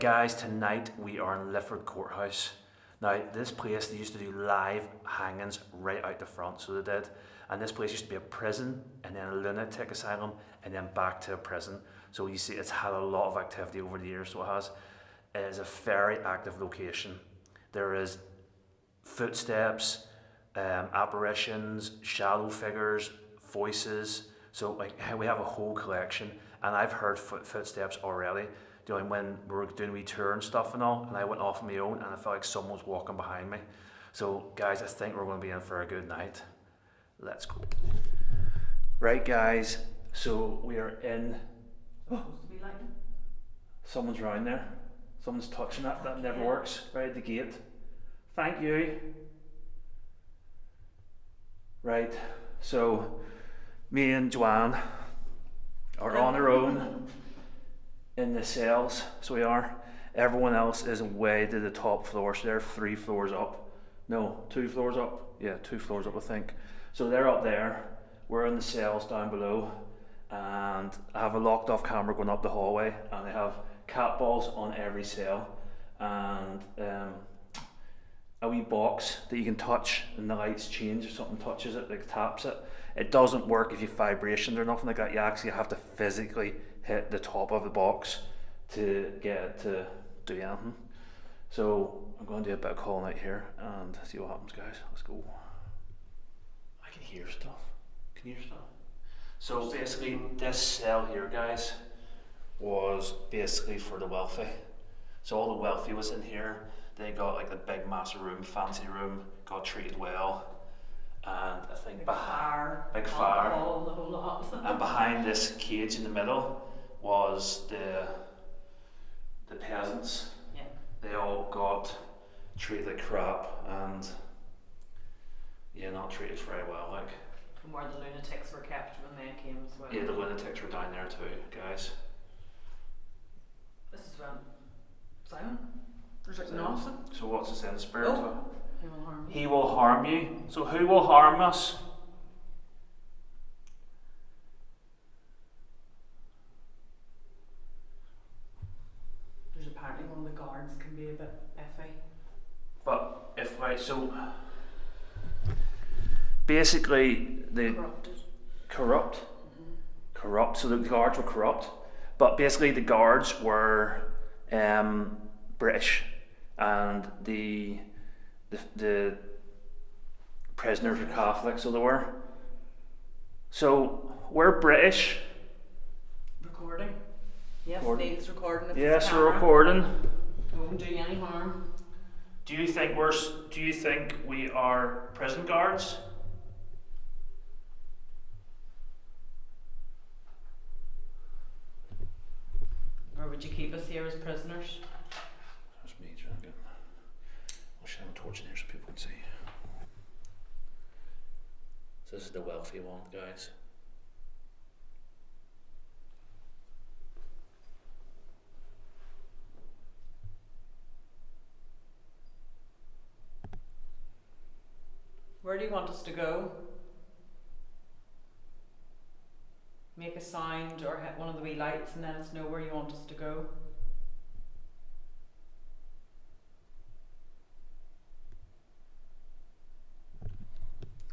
guys, tonight we are in Lifford Courthouse. Now this place, they used to do live hangings right out the front, so they did. And this place used to be a prison, and then a lunatic asylum, and then back to a prison. So you see, it's had a lot of activity over the years, so it has. It is a very active location. There is footsteps, apparitions, shadow figures, voices. So like we have a whole collection, and I've heard footsteps already. Doing when we were doing wee tour and stuff and all, and I went off on my own, and I felt like someone was walking behind me. So guys, I think we're going to be in for a good night. Let's go. Right guys, so we are in. Oh, someone's around there. Someone's touching that. That never works. Right at the gate. Thank you. Right, so me and Joanne are on our own in the cells, so we are. Everyone else is way to the top floor, so they're 3 floors up. No, 2 floors up. Yeah, 2 floors up, I think. So they're up there. We're in the cells down below, and I have a locked off camera going up the hallway, and they have cat balls on every cell, and a wee box that you can touch, and the lights change if something touches it, like taps it. It doesn't work if you vibration or nothing like that. You actually have to physically hit the top of the box to get it to do anything. So I'm going to do a bit of calling out here and see what happens, guys. Let's go. I can hear stuff. Can you hear stuff? So basically this cell here, guys, was basically for the wealthy. So all the wealthy was in here. They got like the big massive room, fancy room, got treated well. And I think big fire, the whole lot. And behind this cage in the middle was the peasants. Yeah. They all got treated like crap, and yeah, not treated very well. Like. And where the lunatics were kept when they came as well. Yeah, the lunatics were down there too, guys. This is Simon. There's like nothing. So what's it saying? Spirit. Oh. He will harm you. He will harm you. So who will harm us? There's apparently one of the guards can be a bit iffy. But if so basically the corrupt. Mm-hmm. Corrupt. So the guards were corrupt. But basically the guards were British, and the prisoners were Catholic, so they were. So we're British. Recording. Yes, Neil's recording. Yes, we're recording. It won't do you any harm. Do you think we are prison guards? Or would you keep us here as prisoners? That's me, John. I'll shine a torch in here so people can see. So this is the wealthy one, guys. Where do you want us to go? Make a sound or hit one of the wee lights and let us know where you want us to go.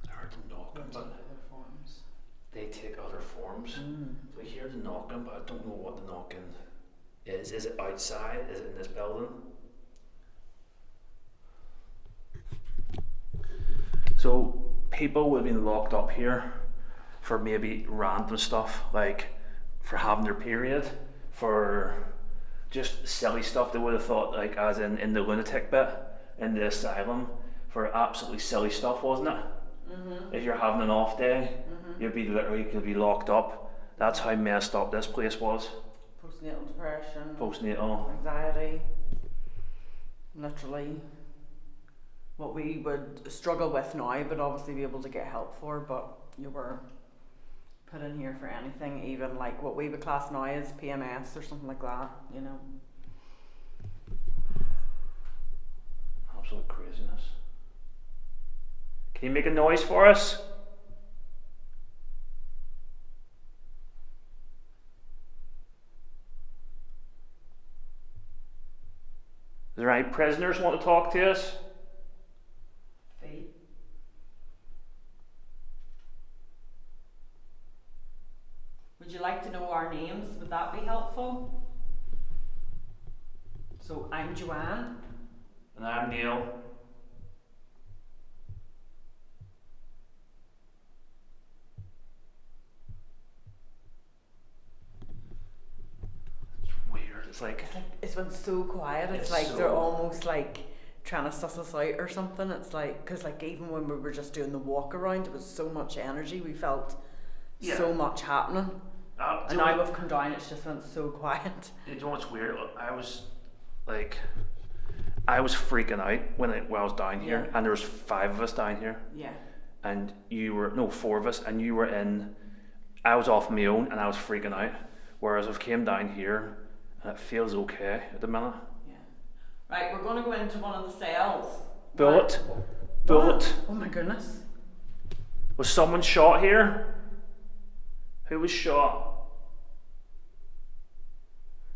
I heard them knocking, but other forms. They take other forms. So I hear the knocking, but I don't know what the knocking is. Is it outside? Is it in this building? So people would have been locked up here for maybe random stuff, like for having their period, for just silly stuff they would have thought, like as in the lunatic bit, in the asylum, for absolutely silly stuff, wasn't it? Mm-hmm. If you're having an off day, you'd be literally could be locked up. That's how messed up this place was. Postnatal depression. Postnatal. Anxiety. Literally what we would struggle with now, but obviously be able to get help for, but you were put in here for anything, even like what we would class now as PMS or something like that, you know. Absolute craziness. Can you make a noise for us? there any prisoners want to talk to us? Fee. Would you like to know our names? Would that be helpful? So I'm Joanne. And I'm Neil. It's weird. It's been so quiet. It's like they're almost like trying to suss us out or something. It's like, because like even when we were just doing the walk around, it was so much energy. We felt so much happening. And now we've come down, it's just been so quiet. You know what's weird? I was freaking out when I was down here, and there was 5 of us down here. Yeah. And 4 of us, and you were in. I was off my own, and I was freaking out. Whereas I've came down here, and it feels okay at the minute. Yeah. Right, we're going to go into one of the cells. Bullet. Oh my goodness. Was someone shot here? Who was shot?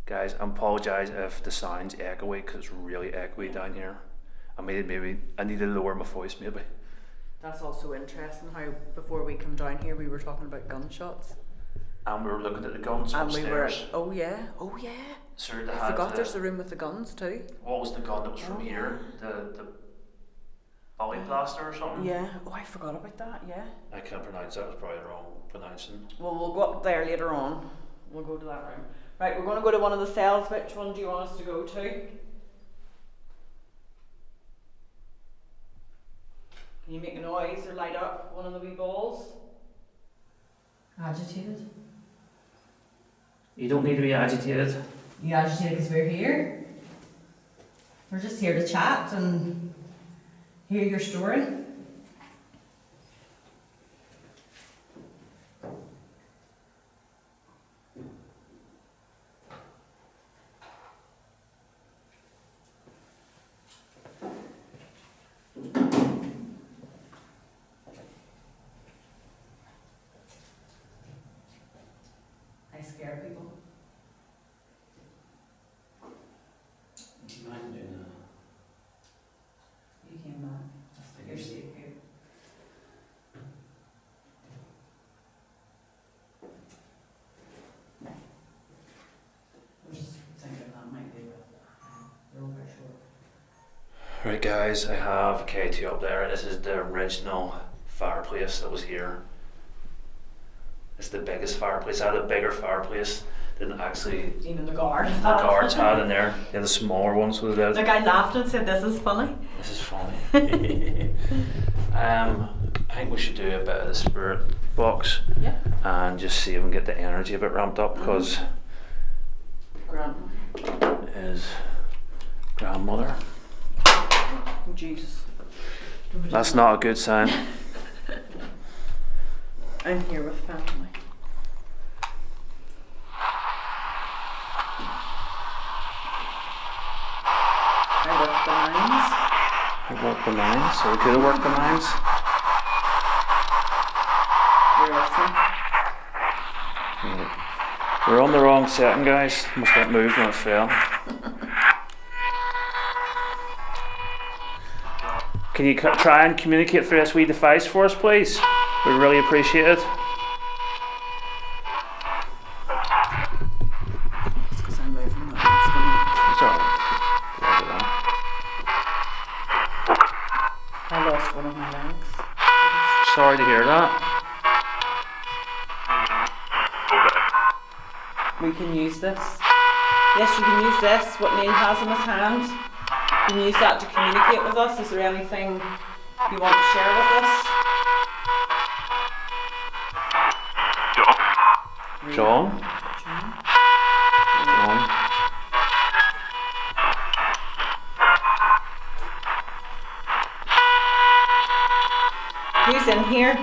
Guys, I apologise if the sound's echoey, because it's really echoey down here. I need to lower my voice maybe. That's also interesting how before we come down here we were talking about gunshots. And we were looking at the guns and upstairs. Oh yeah. So I forgot there's a room with the guns too. What was the gun that was from here? The Ollie blaster or something? Yeah. Oh, I forgot about that, yeah. I can't pronounce that, it was probably the wrong pronouncing. Well, we'll go up there later on. We'll go to that room. Right, we're going to go to one of the cells. Which one do you want us to go to? Can you make a noise or light up one of the wee balls? Agitated. You don't need to be agitated. You agitated because we're here. We're just here to chat and hear your story. I scare people. You mind doing that? You came back. You're safe here. I'm just thinking that might be a little bit short. Right guys, I have Katie up there. This is the original fireplace that was here. It's the biggest fireplace. I had a bigger fireplace than actually even the guards had in there. They had a smaller one, so they did. Like I laughed and said, "This is funny." This is funny. I think we should do a bit of the spirit box and just see if we can get the energy a bit ramped up, because is grandmother. Oh, Jesus. That's not a good sign. I'm here with family. I worked the mines, so we could have worked the mines. We're on the wrong setting, guys. Must have moved when it fell. Can you try and communicate through this wee device for us, please? We really appreciate it. It's because I'm moving. It's alright. I lost one of my legs. Sorry to hear that. We can use this. Yes, you can use this. What Neil has in his hand. You can use that to communicate with us. Is there anything you want to share with us? John? Who's in here?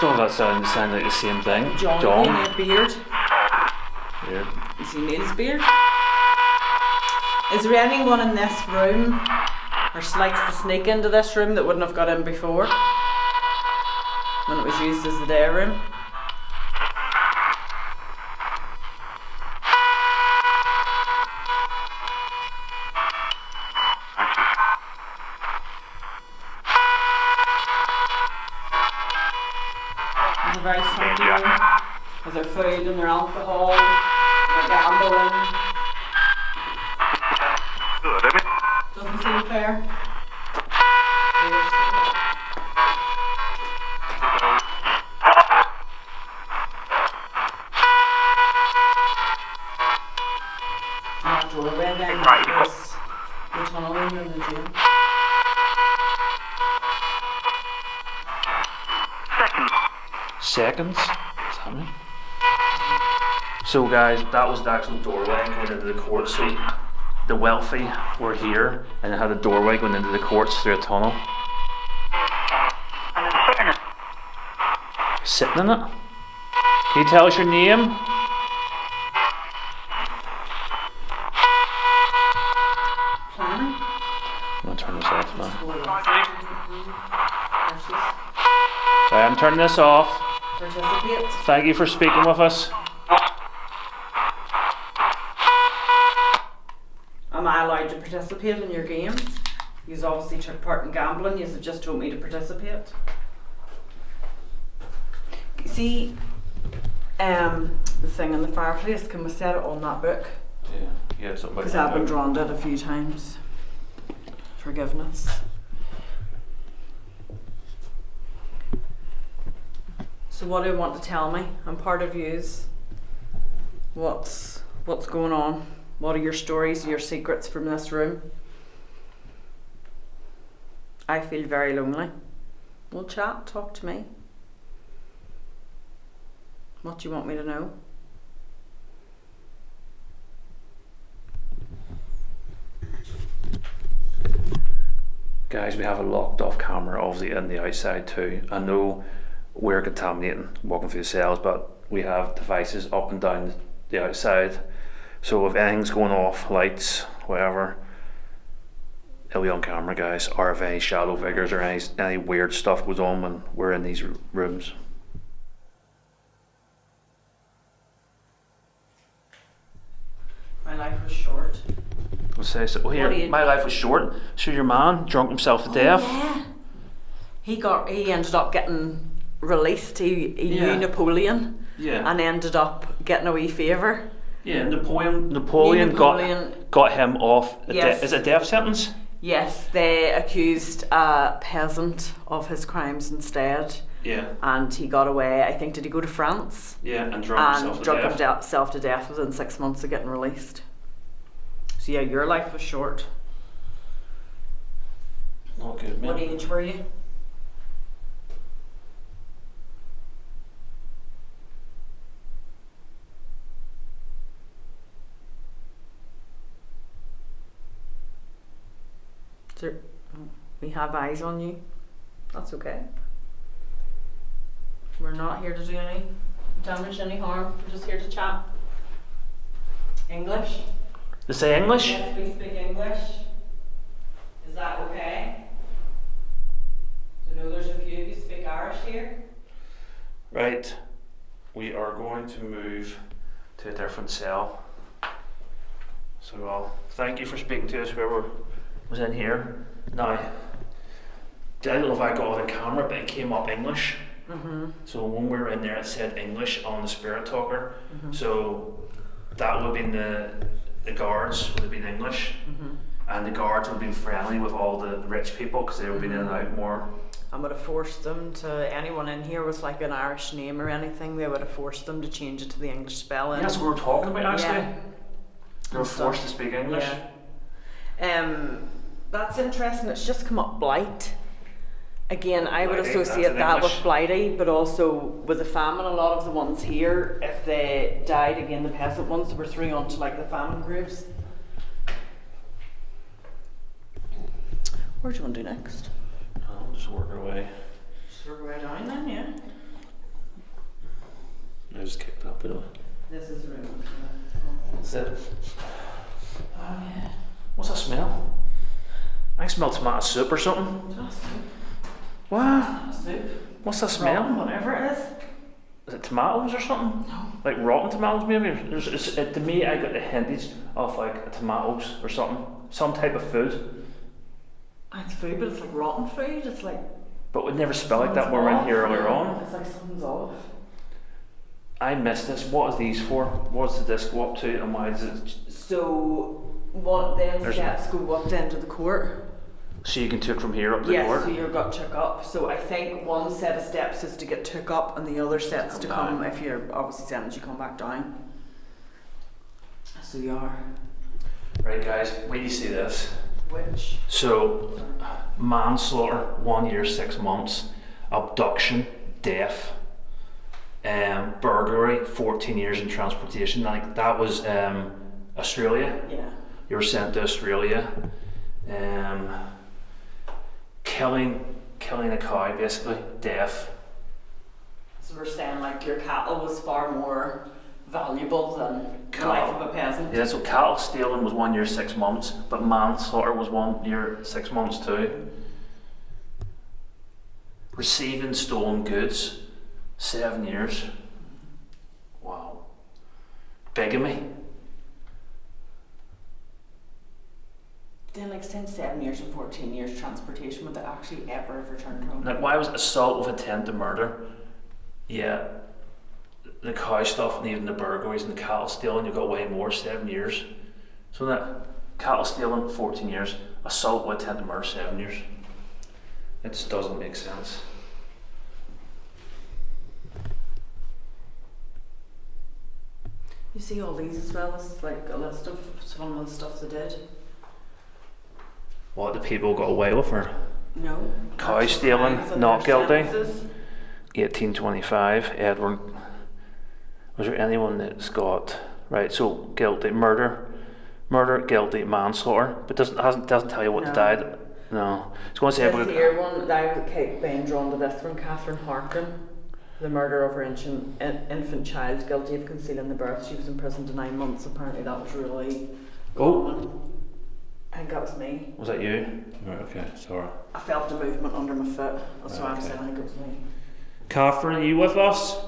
Don't that sound like the same thing? John. A beard. Beard. You see Neil's beard? Is there anyone in this room or likes to sneak into this room that wouldn't have got in before? When it was used as the day room? that doorway then was the tunnel room in the gym. Seconds? What's happening? So guys, that was the actual doorway going into the court. So the wealthy were here and it had a doorway going into the courts through a tunnel. Sitting in it? Can you tell us your name? Planning? I'm gonna turn this off now. Right, I'm turning this off. Participate. Thank you for speaking with us. Am I allowed to participate in your games? You obviously took part in gambling, you just told me to participate. See, the thing in the fireplace, can we set it on that book? Yeah, something Because I've been drawn to it a few times. Forgiveness. So what do you want to tell me? I'm part of yous. What's going on? What are your stories, your secrets from this room? I feel very lonely. We'll chat, talk to me. What do you want me to know? Guys, we have a locked off camera obviously in the outside too. I know we're contaminating walking through the cells, but we have devices up and down the outside. So if anything's going off, lights, whatever, it'll be on camera, guys. Or if any shadow figures or any weird stuff goes on when we're in these rooms. My life was short. We'll say so. What do Here, you- my life was short. So your man drunk himself to death. Yeah. He ended up getting released. He Yeah. knew Napoleon Yeah. and ended up getting a wee favour. Yeah, Napoleon Napoleon. got him off. Yes. Is it a death sentence? Yes, they accused a peasant of his crimes instead, Yeah. and he got away. I think, did he go to France? Yeah, and drunk himself And to drunk death. himself to death within 6 months of getting released. So yeah, your life was short. Not good, man. What age were you? We have eyes on you. That's okay. We're not here to do any damage, any harm. We're just here to chat. English? They say English? Yes, we speak English. Is that okay? Do you know there's a few of you speak Irish here? Right. We are going to move to a different cell. So thank you for speaking to us, whoever was in here. Now, I don't know if I got it on camera, but it came up English. Mm-hmm. So when we were in there, it said English on the spirit talker. Mm-hmm. So that would have been the guards would have been English, Mm-hmm. and the guards would have been friendly with all the rich people because they would have been in and out more. I would have forced them to, anyone in here with like an Irish name or anything, they would have forced them to change it to the English spelling. That's what we were talking about actually. Yeah. They were forced to speak English. Yeah. That's interesting. It's just come up blight. Again, I would Blighty, associate that's in that with English. blighty, but also with the famine. A lot of the ones here, if they died, again, the peasant ones, were through onto like the famine graves. Where do you want to do next? I'll just work it away. Just work our way down then, yeah. I just kicked up it. This is the room. Is it? Oh yeah. What's that smell? I smell tomato soup or something. Just What? soup. What's that Rotten, smell? whatever it is. Is it tomatoes or something? No. Like rotten tomatoes maybe? To me, I got the hintage of like tomatoes or something. Some type of food. It's food, but it's like rotten food. It's like But we'd never smell like that when we were in here earlier on. It's like something's off. I missed this. What is these for? What's the disc go up to and why is it? So what then There's- steps go up to into the court? So you can take from here up to the Yes, court? so you've got took up. So I think one set of steps is to get took up and the other set's to Come come down. if you're obviously saying that you come back down. So you are. Right, guys, wait till you see this. Which? So, manslaughter, 1 year, 6 months. Abduction, death. Burglary, 14 years in transportation. Like, that was Australia. Yeah. You were sent to Australia. Killing a cow, basically. Death. So we're saying like your cattle was far more valuable than the life of a peasant. Yeah, so cattle stealing was 1 year, 6 months, but manslaughter was 1 year, 6 months too. Receiving stolen goods, 7 years. Wow. Bigamy. Then like since 7 years and 14 years transportation, would they actually ever have returned home? Like, why was assault with intent to murder? Yeah. The cow stuff and even the burglaries and the cattle stealing, you got way more, 7 years. So that cattle stealing, 14 years. Assault with intent to murder, 7 years. It just doesn't make sense. You see all these as well. This is like a list of some of the stuff they did. What the people got away with, or No. cow Actual stealing, crimes and not their guilty. sentences. 1825, Edward. Was there anyone that's got right? So guilty, murder, guilty, manslaughter, but doesn't tell you what No. they died. No, it's going to say This about. here one, that was being drawn to this one, Catherine Harkin, the murder of her infant child, guilty of concealing the birth. She was imprisoned to 9 months. Apparently that was really common. I think that was me. Was that you? Right, okay, sorry. I felt the movement under my foot. That's why I'm Okay. saying I think it was me. Catherine, are you with us?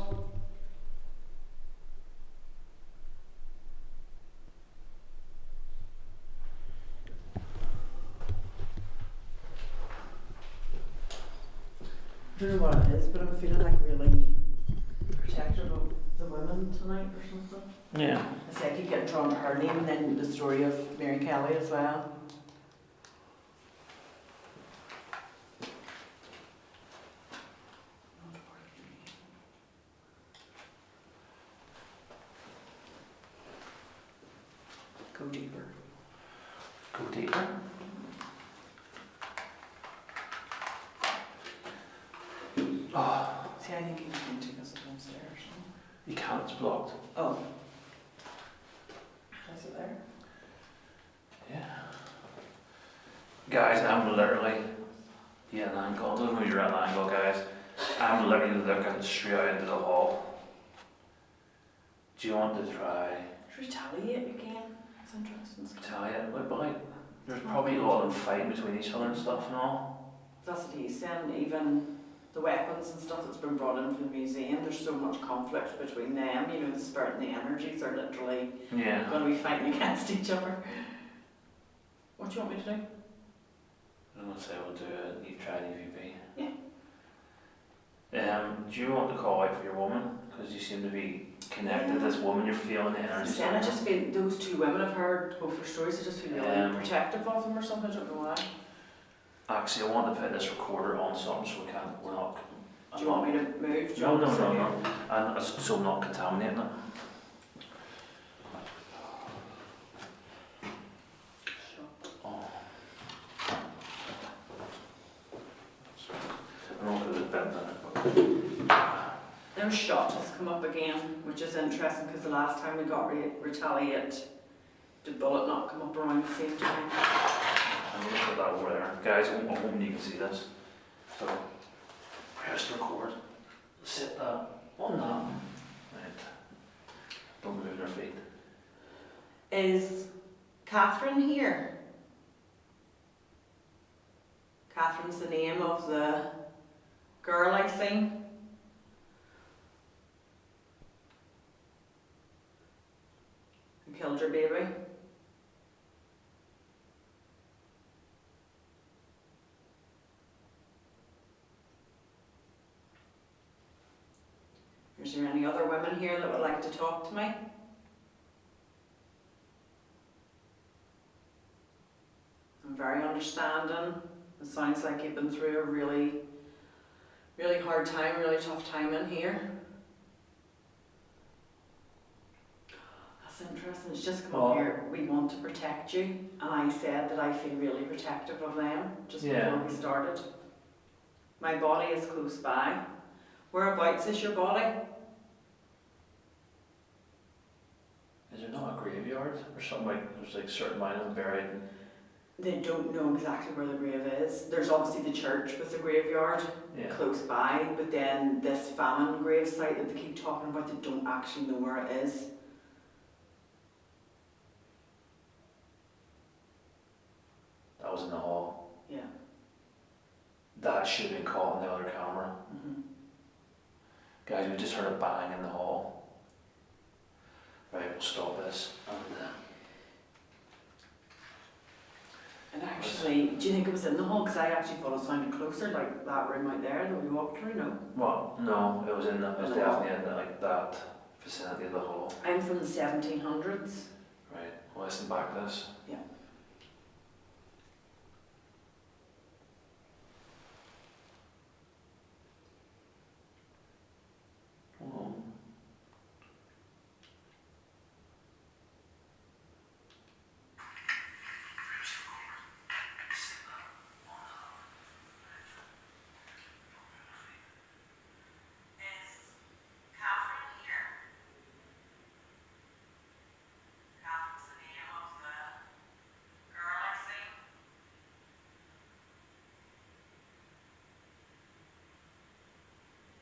I don't know what it is, but I'm feeling like really protective of the women tonight or something. Yeah. I say I keep getting drawn to her name and then the story of Mary Kelly as well. Go deeper. Go deeper. Oh, See, I think he was going to take us downstairs. you can't, it's blocked. Oh. Is it there? Yeah. Guys, I'm literally at an angle. I don't know you're at an angle, guys. I'm literally looking straight out into the hall. Do you want to try Retaliate again? That's interesting. retaliate? But like, there's probably a lot of fighting between each other and stuff and all. That's what he's saying, even the weapons and stuff that's been brought in from the museum, there's so much conflict between them, you know, the spirit and the energies are literally Yeah. going to be fighting against each other. What do you want me to do? I'm gonna say we'll do it. You try an EVP. Yeah. Do you want to call out for your woman? Because you seem to be connected to this woman. You're feeling the I'm energy. saying, I just feel those two women I've heard both their stories, I just feel really protective of them or something, I don't know why. Actually, I want to put this recorder on something so we're not. Do you want me to move? Do you No, want no, me to no, sit no. here? And so I'm not contaminating it. Oh. I don't know if it's bent in it, but. Their shot has come up again, which is interesting because the last time we got retaliate, did bullet not come up around the same time? I'm going to put that over there. Guys, I'm hoping you can see this. So, press record. Sit that on that. Right. Don't move their feet. Is Catherine here? Catherine's the name of the girl I seen. Who killed your baby? Is there any other women here that would like to talk to me? I'm very understanding. It sounds like you've been through a really, really hard time, really tough time in here. That's interesting. It's just come Well- up here. We want to protect you, and I said that I feel really protective of them just before we started. My body is close by. Whereabouts is your body? Is there not a graveyard or something like there's like certain mine buried? They don't know exactly where the grave is. There's obviously the church with the graveyard Yeah. close by, but then this famine grave site that they keep talking about, they don't actually know where it is. That was in the hall. Yeah. That should have been caught on the other camera. Guys, we just heard a bang in the hall. Right, we'll stop this. And actually, do you think it was in the hall? Because I actually thought it sounded closer, like that room out there that we walked through. No. Well, no, it was in the, it was In the hall. definitely in the, like that vicinity of the hall. I'm from the 1700s. Right, well, listen back to this. Yeah. Oh. Is Catherine here? Catherine's the name of the girl I see.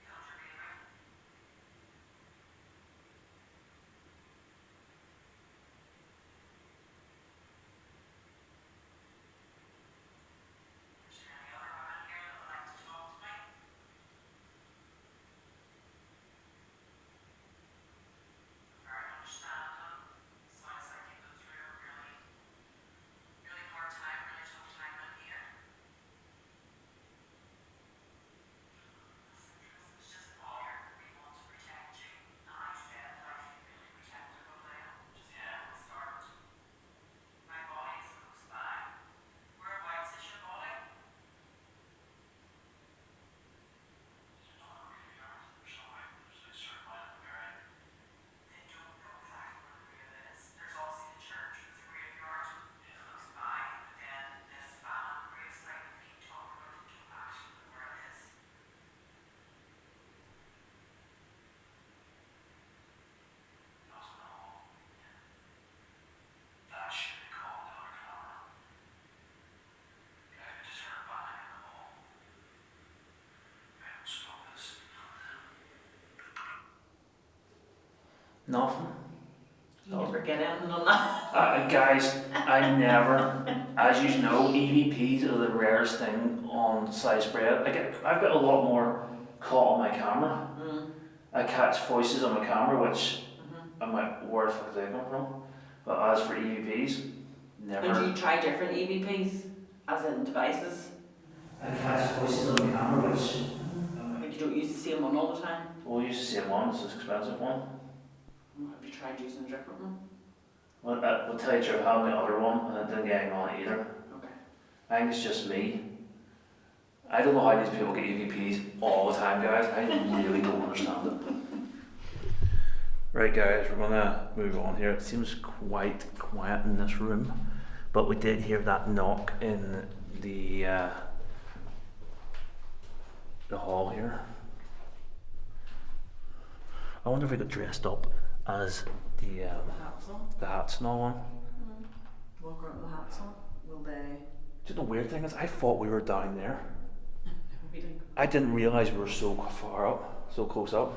Killed your baby. Is there any other women here that would like to talk to me? Very understandable. Sounds like you've been through a really, really hard time, really tough time in here. That's interesting. It's just here. We want to protect you. And I said that I feel really protective of them. Just before we start. My body is close by. Whereabouts is your body? They don't know exactly where the grave is. There's obviously the church with the graveyard close by, but then this famine grave site that they keep talking about, they don't actually know where it is. That should have been caught on the other camera. Guys, we just heard a bang in the hall. Right, we'll stop this. Nothing. You never get in on that. Guys, I never, as you know, EVPs are the rarest thing on sliced bread. I've got a lot more caught on my camera. I catch voices on my camera, which I'm like, where the fuck did they come from? But as for EVPs, never. And do you try different EVPs, as in devices? I catch voices on my camera, which Like you don't use the same one all the time? we'll use the same one, it's an expensive one. Have you tried using a different one? Well, I'll tell you the truth, I had the other one and I didn't get on it either. Okay. I think it's just me. I don't know how these people get EVPs all the time, guys. I really don't understand it. Right, guys, we're gonna move on here. It seems quite quiet in this room, but we did hear that knock in the hall here. I wonder if we got dressed up as the The hats on? hats and all on. Walk around with the hats on? Will they? Do you know the weird thing is, I thought we were down there. We didn't. I didn't realise we were so far up, so close up.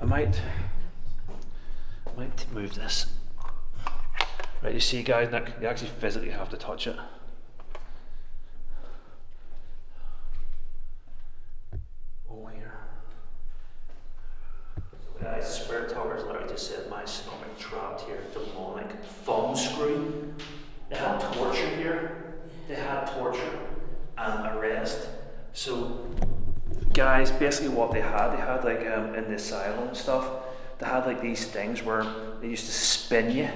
I might move this. Right, you see guys, Nick, you actually physically have to touch it. Oh, here. So guys, Spirit Talkers literally just said my stomach trapped here, demonic thumb screw. They had torture here. They had torture and arrest. So guys, basically what they had like in the asylum and stuff, they had like these things where they used to spin you,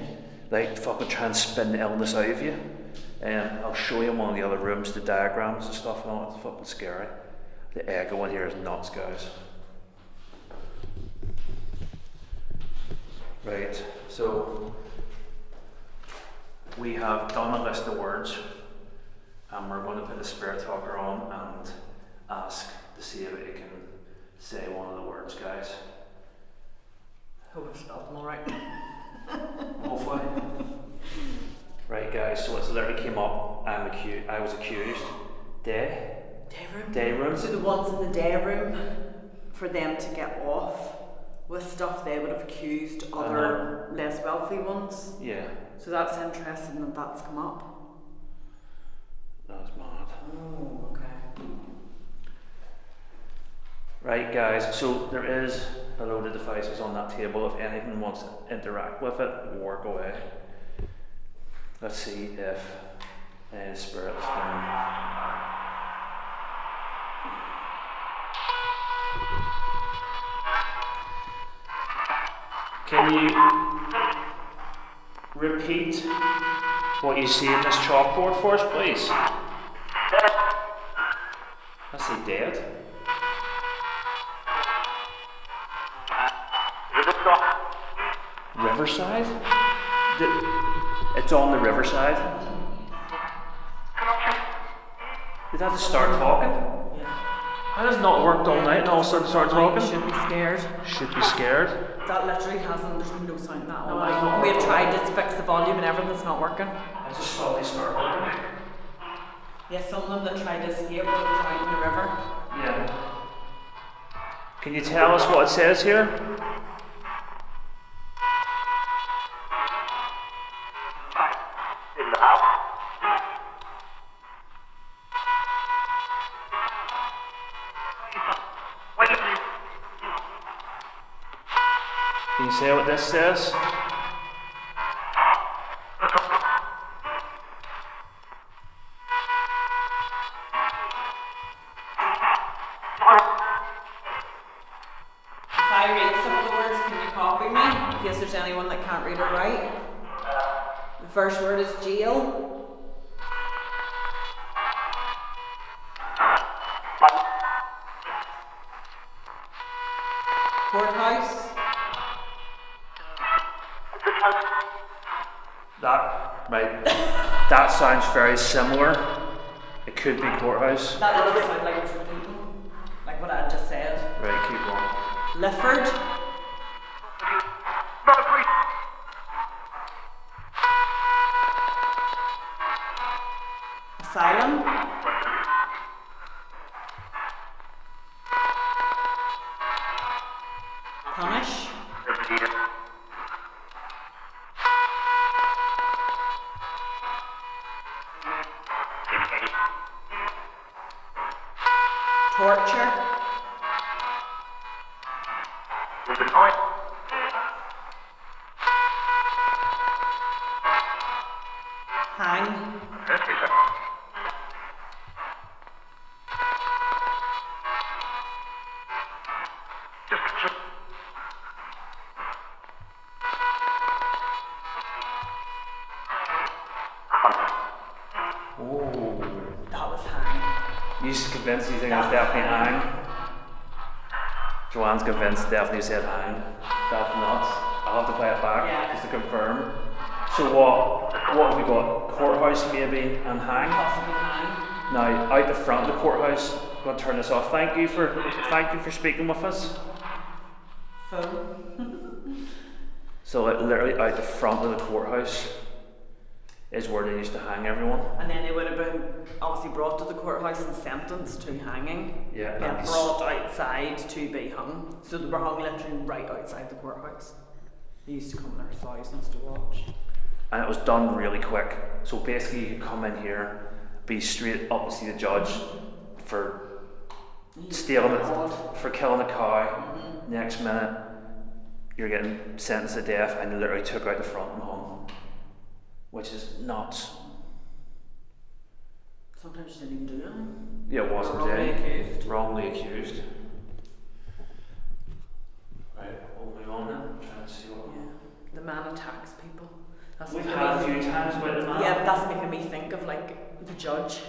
like fucking try and spin the illness out of you. And I'll show you in one of the other rooms, the diagrams and stuff and all. It's fucking scary. The echo in here is nuts, guys. Right, so we have done a list of words and we're going to put the spirit talker on and ask to see if it can say one of the words, guys. Hope I've spelled them all right. Hopefully. Right, guys, so it's literally came up, I was accused. Day room. Day room. So the ones in the day room, for them to get off with stuff, they would have accused other less wealthy ones. Yeah. So that's interesting that that's come up. That was mad. Oh, okay. Right, guys, so there is a load of devices on that table. If anyone wants to interact with it, work away. Let's see if any spirits can you repeat what you see in this chalkboard for us, please? I see dead. Riverside? It's on the riverside. Did that just start talking? Yeah. That has not worked all night and all of a sudden start talking. Should be scared. Should be scared. That literally hasn't, there's been no sound in that all No, it's night. not We've working. tried to fix the volume and everything's not working. I just saw they start talking. Yes, some of them that tried to escape would have tried in the river. Yeah. Can you tell us what it says here? Can you say what this says? If I read some of the words, can you copy me? In case there's anyone that can't read or write. The first word is jail. Courthouse. That sounds very similar. It could be courthouse. That doesn't sound like it's repeating, like what I just said. Right, keep going. Lifford. Asylum. Punish. Torture. Hang. Oh. That was hang. You convinced you think it was definitely hang? Joanne's convinced definitely said hang. That's nuts. I'll have to play it back Yeah. just to confirm. So what have we got? Courthouse maybe and hang? Possibly hang. Now out the front of the courthouse, I'm going to turn this off. Thank you for speaking with us. Phone. So like, literally out the front of the courthouse is where they used to hang everyone. And then they would have been obviously brought to the courthouse and sentenced to hanging. Yeah, Then nice. brought outside to be hung. So they were hung literally right outside the courthouse. They used to come there thousands to watch. And it was done really quick. So basically you could come in here, be straight up to see the judge for stealing it, for killing a cow. Next minute you're getting sentenced to death and they literally took out the front and hung. Which is nuts. Sometimes you didn't even do anything. Yeah, it wasn't Wrongly accused. Wrongly accused. Right, we'll move on then. Try and see what Yeah. The man attacks people. That's we've making had a me few times about the man. Yeah, but that's making me think of like the judge.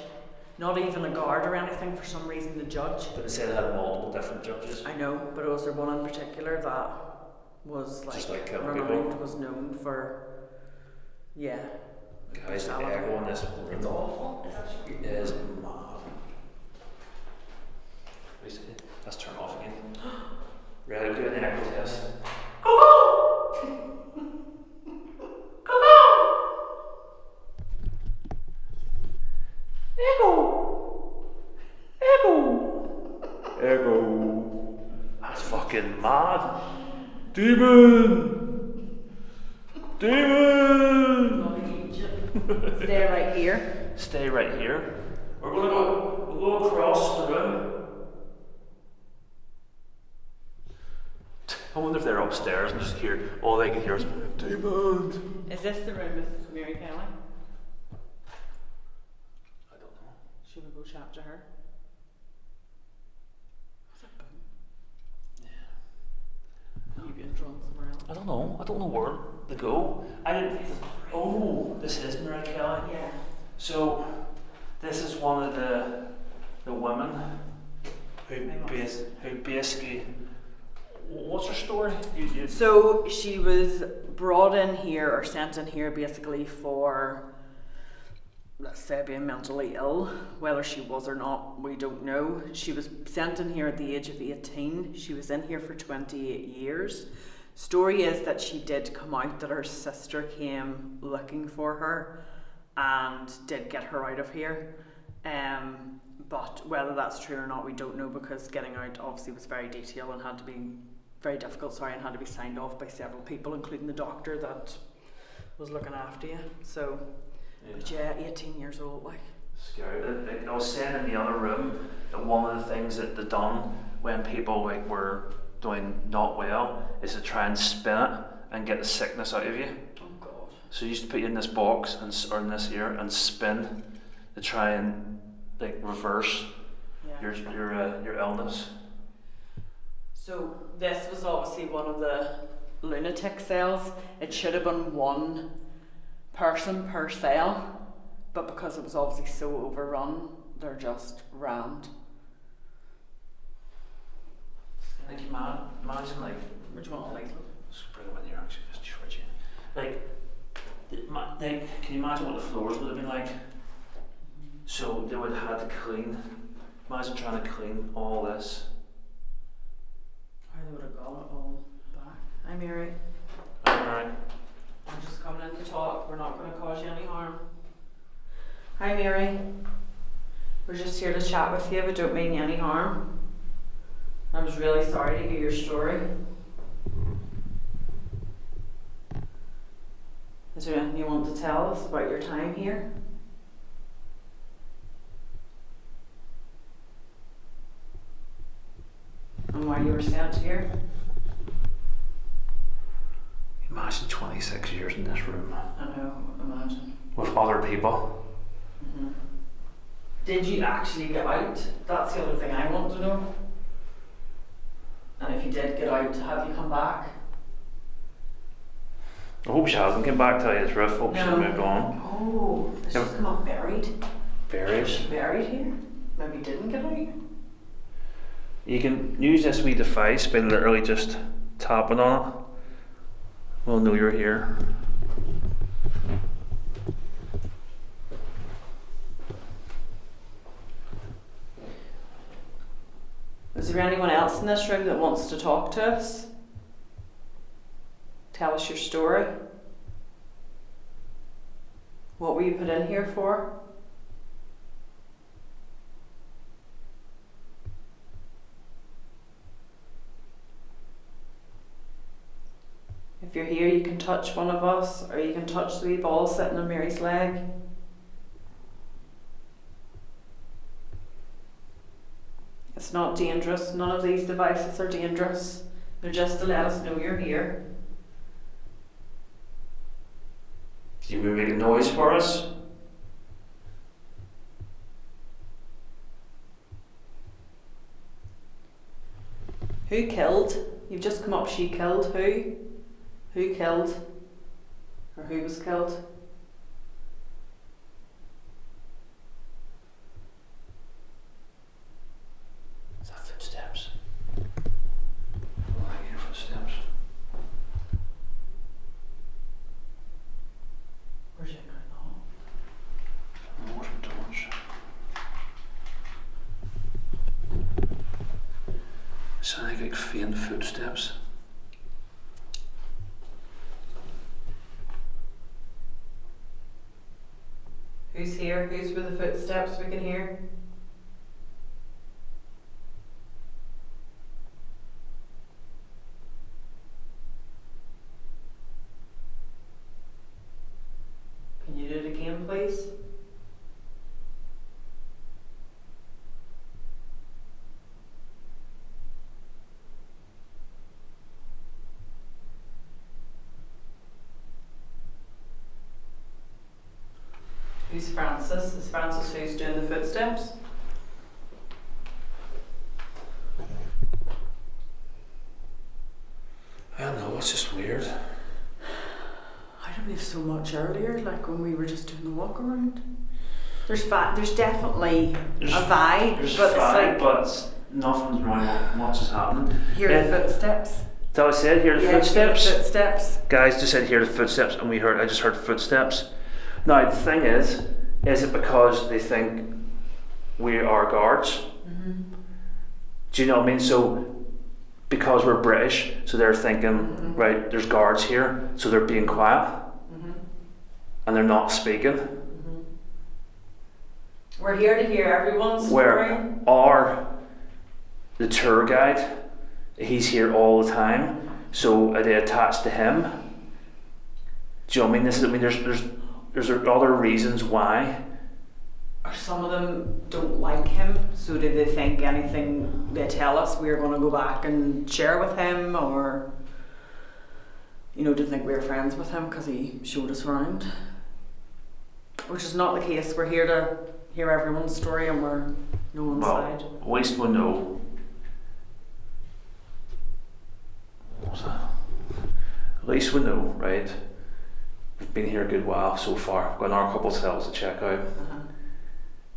Not even a guard or anything, for some reason the judge. But they said they had multiple different judges. I know, but was there one in particular that was Just like like killing renowned, people. was known for, yeah. Guys, the brutality. echo in this It's room awful. It's actually creepy. is mad. Let's turn off again. Ready to do an echo test? Echo. That's fucking mad. Demon. Demon. Stay right here. Stay right here. We'll go across the room. I wonder if they're upstairs and just hear, all they can hear is demon. Is this the room with Mary Kelly? I don't know. Should we go chat to her? Yeah. You being drawn somewhere else? I don't know. I don't know where to go. I didn't. Oh, this is Mary Kelly. Yeah. So, this is one of the women who basically. What's her story? So she was brought in here or sent in here basically for, let's say, being mentally ill. Whether she was or not, we don't know. She was sent in here at the age of 18. She was in here for 28 years. Story is that she did come out, that her sister came looking for her and did get her out of here. But whether that's true or not, we don't know, because getting out obviously was very detailed and had to be very difficult, and had to be signed off by several people, including the doctor that was looking after you. So, but yeah, 18 years old, like. Scary. Like I was saying in the other room that one of the things that they done when people like were doing not well is to try and spin it and get the sickness out of you. Oh God. So you used to put you in this box or in this ear and spin to try and like reverse your illness. So this was obviously one of the lunatic cells. It should have been one person per cell, but because it was obviously so overrun, they're just rammed. Like imagine like. Which one? Like, Let's bring them in here actually, just short you. Like, can you imagine what the floors would have been like? So they would have had to clean. Imagine trying to clean all this. how they would have got it all back. Hi Mary. Alright. I'm just coming in to talk. We're not going to cause you any harm. Hi Mary. We're just here to chat with you. We don't mean you any harm. I was really sorry to hear your story. Is there anything you want to tell us about your time here? And why you were sent here? Imagine 26 years in this room I know, imagine. with other people. Mm-hmm. Did you actually get out? That's the other thing I want to know. And if you did get out, have you come back? I hope she hasn't come back, tell you the truth. Hope she's moved on. Oh, she's Yep. come up buried. Buried. Was she buried here? Maybe didn't get out. You can use this wee device by literally just tapping on it. We'll know you're here. Is there anyone else in this room that wants to talk to us? Tell us your story. What were you put in here for? If you're here, you can touch one of us, or you can touch the wee ball sitting on Mary's leg. It's not dangerous. None of these devices are dangerous. They're just to let us know you're here. Can you make a noise for us? Who killed? You've just come up, she killed. Who? Who killed? Or who was killed? Is that footsteps? Oh, I hear footsteps. Sound like faint footsteps. Who's here? Who's with the footsteps we can hear? Can you do it again, please? Who's Francis? Is Francis who's doing the footsteps? I don't know, it's just weird. I don't believe so much earlier, like when we were just doing the walk around. There's definitely a vibe, There's but vibe, it's like but nothing's wrong. What's just happening? hear Yeah. the footsteps. So I said, hear the Yeah, footsteps. hear the footsteps. Guys just said, hear the footsteps, and I just heard footsteps. Now, the thing is it because they think we are guards? Mm-hmm. Do you know what I mean? So, because we're British, so they're thinking, right, there's guards here, so they're being quiet, and they're not speaking. We're here to hear everyone's story. Where the tour guide, he's here all the time, so are they attached to him? Do you know what I mean? There's other reasons why. Or some of them don't like him, so do they think anything they tell us we're going to go back and share with him, or do they think we're friends with him because he showed us around? Which is not the case. We're here to hear everyone's story, and we're no one's side. At least we know. What's that? At least we know, right? We've been here a good while so far. We've got another couple of cells to check out.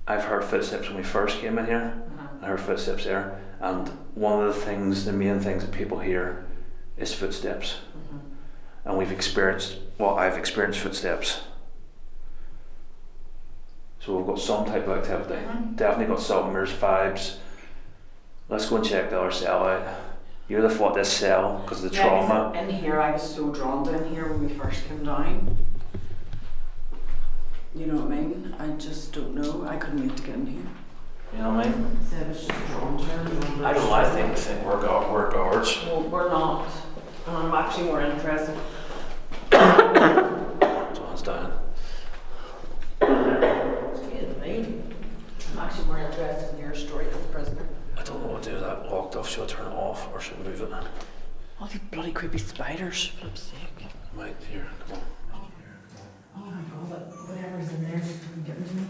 I've heard footsteps when we first came in here. I heard footsteps there, and one of the main things that people hear is footsteps. And I've experienced footsteps. So we've got some type of activity. Definitely got something. There's vibes. Let's go and check the other cell out. You'd have thought this cell because of the trauma. In here, I was so drawn to in here when we first came down. You know what I mean? I just don't know. I couldn't wait to get in here. You know what I mean? So I was just drawn to her. I don't know. I think we're guards. Well, we're not. And I'm actually more interested. John's down. Excuse me. I'm actually more interested in your story as a prisoner. I don't know what to do with that locked off. Should I turn it off or should I move it? All these bloody creepy spiders, for flip's sake. Right, here, come on. Oh my god, whatever's in there just doesn't get into me.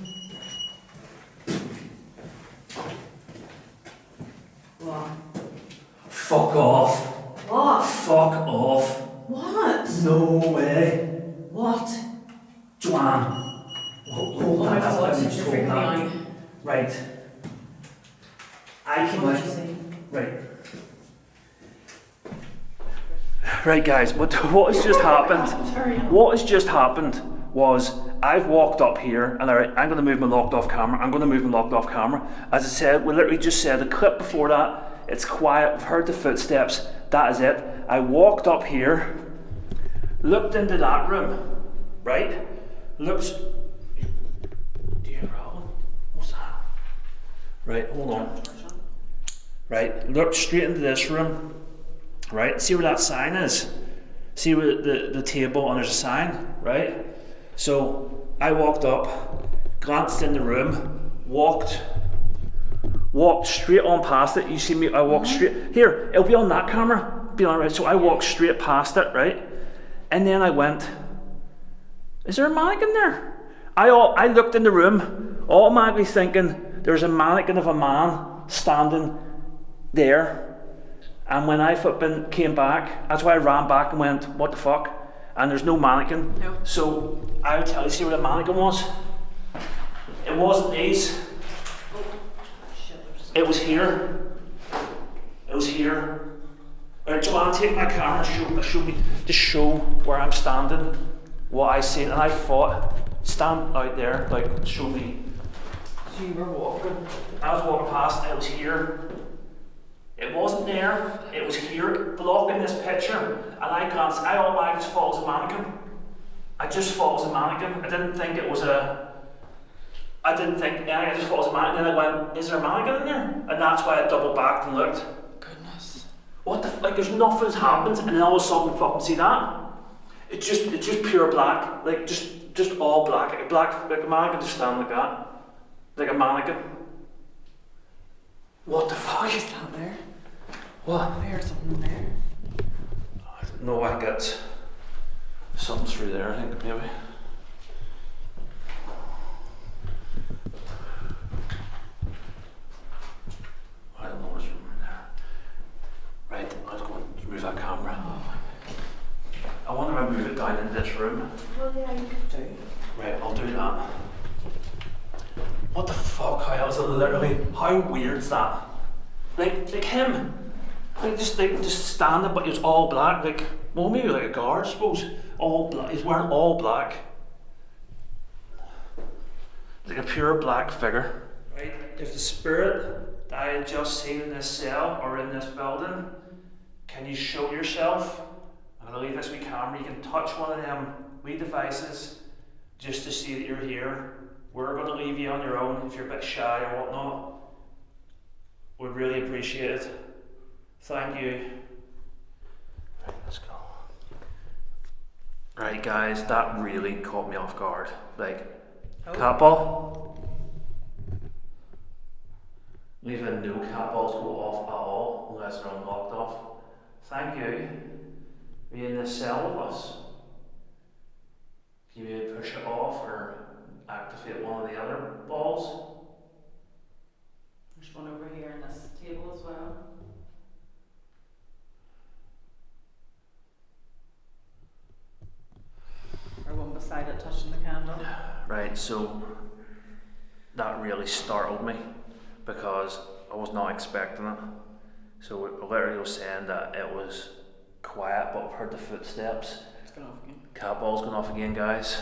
What? Fuck off. What? Fuck off. What? No way. What? Joanne. Oh my god, you're freaking me out. Right. I came What out. did you say? Right. Right, guys, what has just happened? What has just happened was I've walked up here, and I'm going to move my locked off camera. As I said, we literally just said the clip before that, it's quiet, we've heard the footsteps, that is it. I walked up here, looked into that room, right? Looked. Do you hear a problem? What's that? Right, hold on. Right, looked straight into this room. Right, see where that sign is? See where the table and there's a sign, right? So I walked up, glanced in the room, walked straight on past it. You see me? I walked straight. Here, it'll be on that camera. Be on right. So I walked straight past it, right? And then I went. Is there a mannequin there? I looked in the room, automatically thinking there's a mannequin of a man standing there. And when I flipping came back, that's why I ran back and went, what the fuck? And there's no mannequin. No. So I would tell you, see where the mannequin was? It wasn't these. It was here. It was here. Alright, Joanne, take my camera and show me, just show where I'm standing, what I see. And I thought, stand out there, like, show me. So you were walking. I was walking past, and it was here. It wasn't there, it was here, blocking this picture, and I glanced, I automatically just thought it was a mannequin. I just thought it was a mannequin. I didn't think it was a, I just thought it was a mannequin, and then I went, is there a mannequin in there? And that's why I doubled back and looked. Goodness. What the, like there's nothing's happened, and then all of a sudden, fucking see that? It's just pure black, like just all black, like a mannequin just standing like that. Like a mannequin. What the fuck? Is that there? What? There's something there. I don't know, I get something through there, I think, maybe. I don't know what's in there. Right, let's go and move that camera. I wonder if I move it down into this room. Well, yeah, you could do. Right, I'll do that. What the fuck? How is it literally? How weird's that? Like him. Like just standing, but he's all black. Like, well, maybe like a guard, I suppose. All black. He's wearing all black. Like a pure black figure. Right. If the spirit that I had just seen in this cell or in this building, can you show yourself? I'm gonna leave this wee camera. You can touch one of them wee devices just to see that you're here. We're going to leave you on your own if you're a bit shy or whatnot. We'd really appreciate it. Thank you. Right, let's go. Right, guys, that really caught me off guard. Like, cat ball. We've had no cat balls go off at all unless they're unlocked off. Thank you. Are you in this cell with us? Can you maybe push it off or activate one of the other balls? There's one over here in this table as well. Or one beside it touching the candle. Right, so that really startled me because I was not expecting it. So it literally was saying that it was quiet, but I've heard the footsteps. It's going off again. Cat ball's going off again, guys.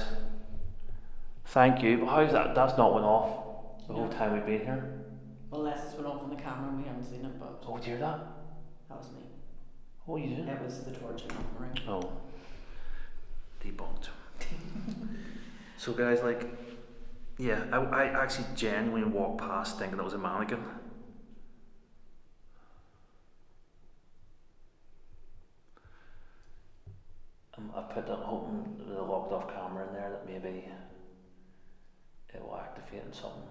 Thank you, but how's that? That's not went off the whole time we've been here. Unless it's went off on the camera and we haven't seen it, but Oh, did you hear that? that was me. What are you doing? It was the torch in the ring. Oh, debunked. So guys, like, yeah, I actually genuinely walked past thinking it was a mannequin. I put that, hoping the locked off camera in there that maybe it will activate something,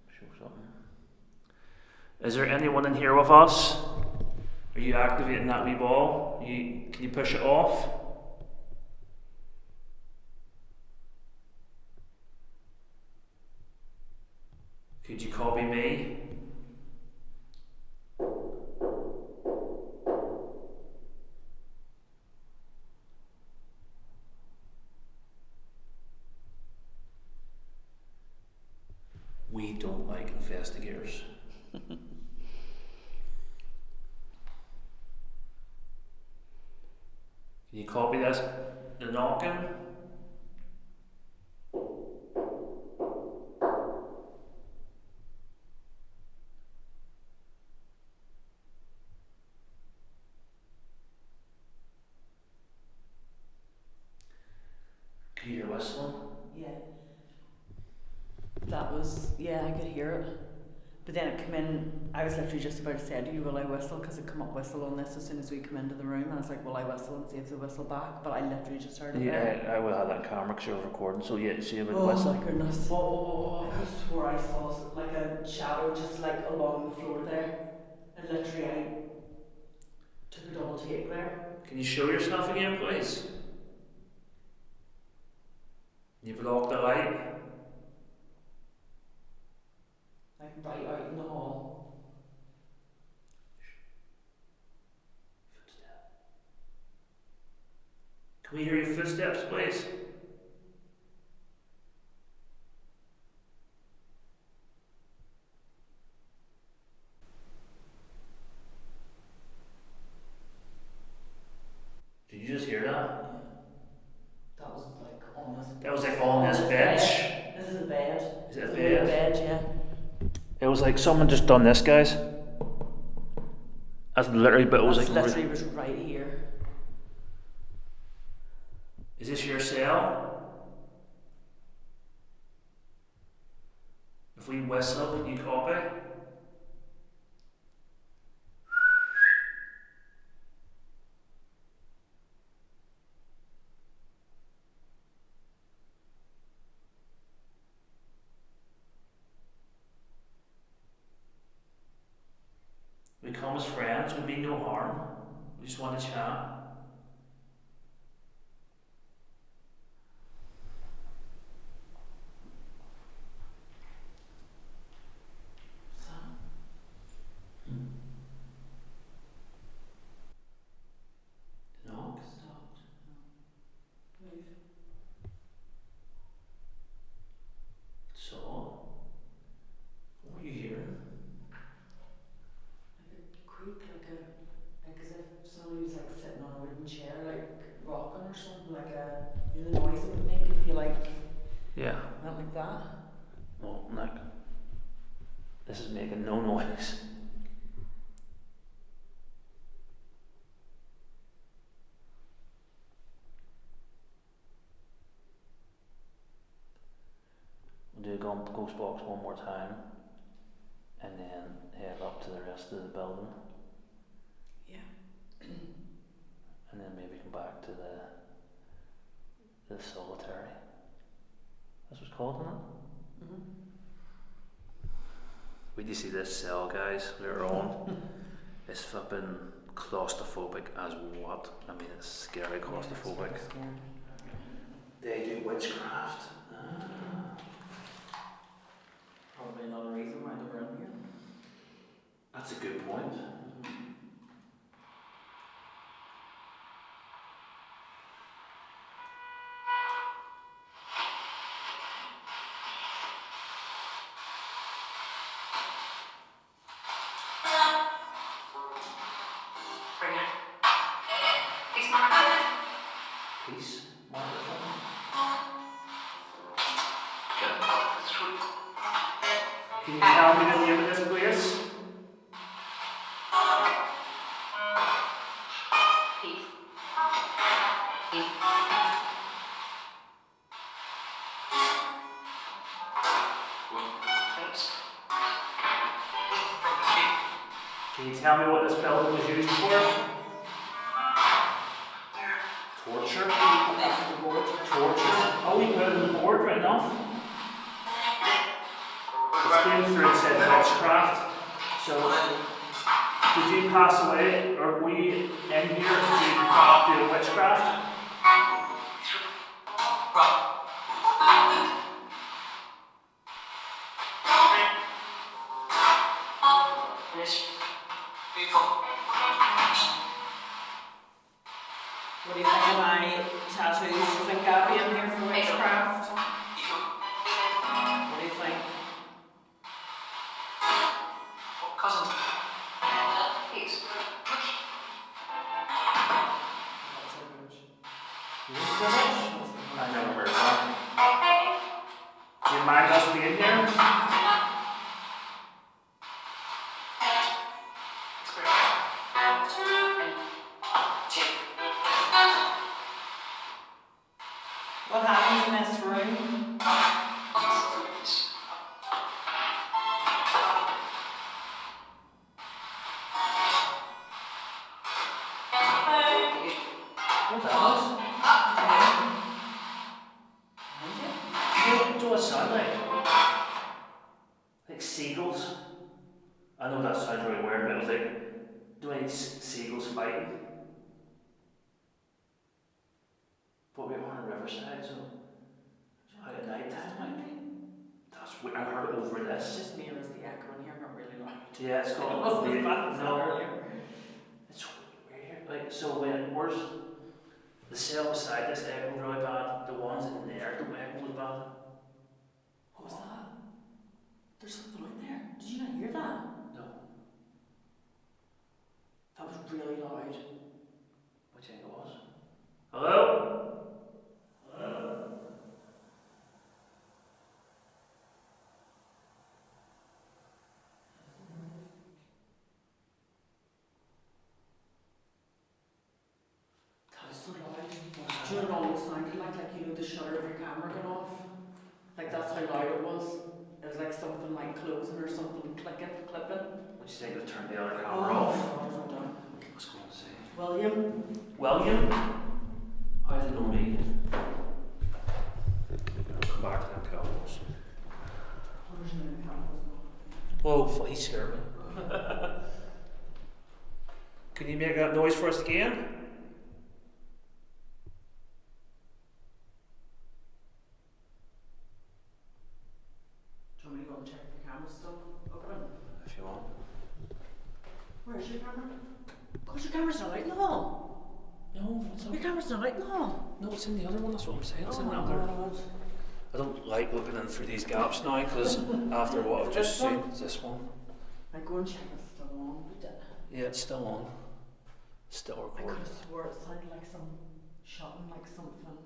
show something. Is there anyone in here with us? Are you activating that wee ball? Can you push it off? Could you copy me? We don't like investigators. Can you copy this? The knocking? Can you hear whistling? Yeah. That was, yeah, I could hear it. But then it came in, I was literally just about to say to you, will I whistle? Because it come up whistle on this as soon as we come into the room. And I was like, will I whistle and see if they whistle back? But I literally just heard it there. Yeah, I will have that on camera because you're recording, so yeah, see about the Oh whistle. my goodness. Oh, I swore I saw like a shadow just like along the floor there. And literally I took a double take there. Can you show yourself again, please? You blocked the light. Like right out in the hall. Can we hear your footsteps, please? Did you just hear that? That was like on this. That was like on this bench. This is a bed. Is it a It's bed? bed, yeah. It was like someone just done this, guys. That's literally, but it was That's like. literally was right here. Is this your cell? If we whistle, can you copy? We come as friends, we mean no harm. We just want to chat. No? Stopped. Move. So, what are you hearing? Like a creak, like as if somebody was like sitting on a wooden chair, like rocking or something, like the noise it would make if you like Yeah. went like that. Well, Nick, this is making no noise. We'll do a ghost box one more time, and then head up to the rest of the building, Yeah. and then maybe come back to the solitary. That's what's called, isn't it? Mm-hmm. Wait till you see this cell, guys. We're on. It's flipping claustrophobic as what? I mean, it's scary claustrophobic. They do witchcraft. Probably another reason why they were in here. That's a good point. Peace. Can you tell me the name of this place? Can you tell me what this building was used for? Torture? Torture? Oh, we put it on the board, right enough. It's came through and said witchcraft. So, did you pass away, or were you in here, did you do witchcraft? What do you think of my tattoos? Do you think I'd be in here for witchcraft? What do you think? Cousin. I never heard of that. Do you mind us being here? What happens in this room? What's that? What do it sound like? Like seagulls? I know that sounds really weird, but it was like, do any seagulls fighting? But we were on Riverside, so out at night time, like, that's weird. I heard it over It's this. just me or is the echo in here not really loud? Yeah, it's It called wasn't as bad as that no, earlier. it's weird. Like, so when where's the cell beside this echoed really bad, the ones in there don't echo as bad. What was that? There's something in there. Did you not hear that? No. That was really loud. What do you think it was? Hello? Hello? the shutter of your camera going off. Like that's how loud it was. It was like something like closing or something clipping. What do you think to turn the other Oh, camera off? I don't know. Let's go and see. William. William? How do you know me? I'll come back to them cables. Whoa, fly scared me. Can you make that noise for us again? Do you want me to go and check if the camera's still open? If you want. Where's your camera? Because your camera's not out in the hall. No, it's Your camera's not out in the hall. No, it's in the other one, that's what I'm saying. It's in Oh the my other. God. I don't like looking in through these gaps now because after what I've just This one? seen, it's this one. I go and check it's still on. Yeah, it's still on. Still I could recording. have swore it sounded like some shouting like something.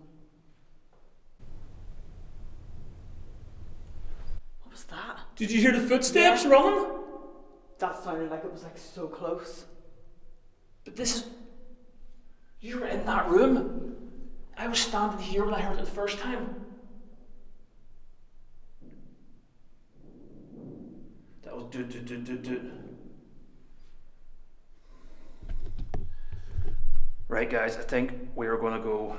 What was that? Did you hear the footsteps running? That sounded like it was like so close. But this is. You were in that room. I was standing here when I heard it the first time. That was do. Right, guys, I think we are going to go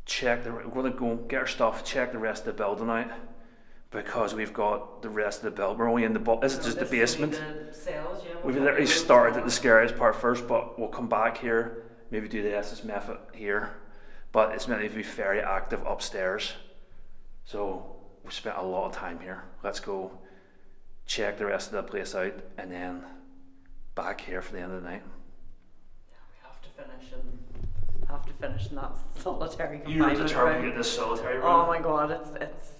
check we're going to go get our stuff, check the rest of the building out because we've got the rest of the building. We're only in the this is just the basement. We've literally started at the scariest part first, but we'll come back here, maybe do the SS method here. But it's meant to be very active upstairs. So we spent a lot of time here. Let's go check the rest of the place out and then back here for the end of the night. Have to finish in that solitary You were confinement determined to room. get this solitary room. Oh my god, it's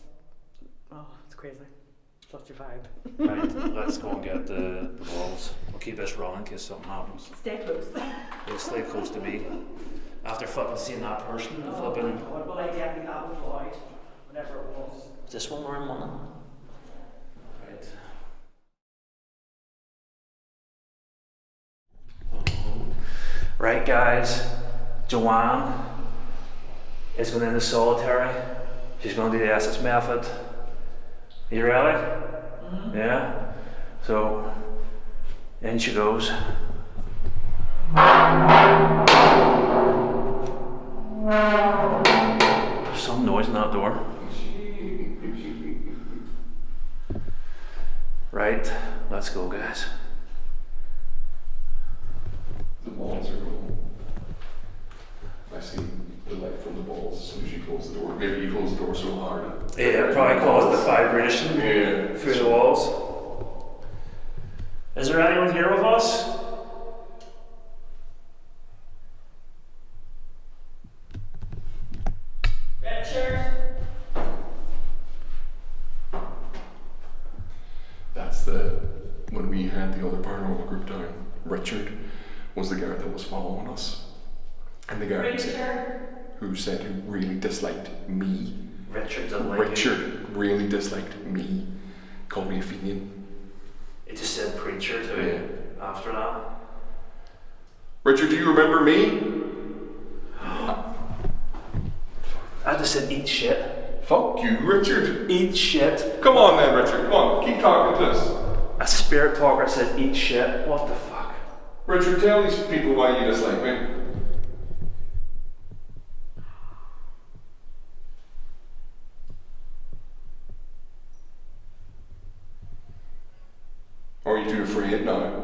crazy. Such a vibe. Right, let's go and get the walls. We'll keep this running in case something happens. Stay close. You'll stay close to me. After flipping seeing that person, the Oh my flipping. god, well I definitely that was loud. Whatever it was. Is this one we're in money? Right. Right, guys. Joanne is going into solitary. She's going to do the SS method. Are you ready? Mm-hmm. Yeah. So, in she goes. There's some noise in that door. Right, let's go, guys. The balls are going. I see the light from the balls as soon as you close the door. Maybe you close the door so hard. Yeah, it probably caused the vibration through the walls. Is there anyone here with us? Richard. That's when we had the other paranormal group down. Richard was the guard that was following us. And the guard who said he really disliked me. Richard didn't like Richard really disliked me. Called me a Fenian. It just said preacher too after that. Richard, do you remember me? I just said eat shit. Fuck you, Richard. Eat shit. Come on then, Richard. Come on, keep talking to us. A spirit talker says eat shit. What the fuck? Richard, tell these people why you dislike me. Or are you too afraid now?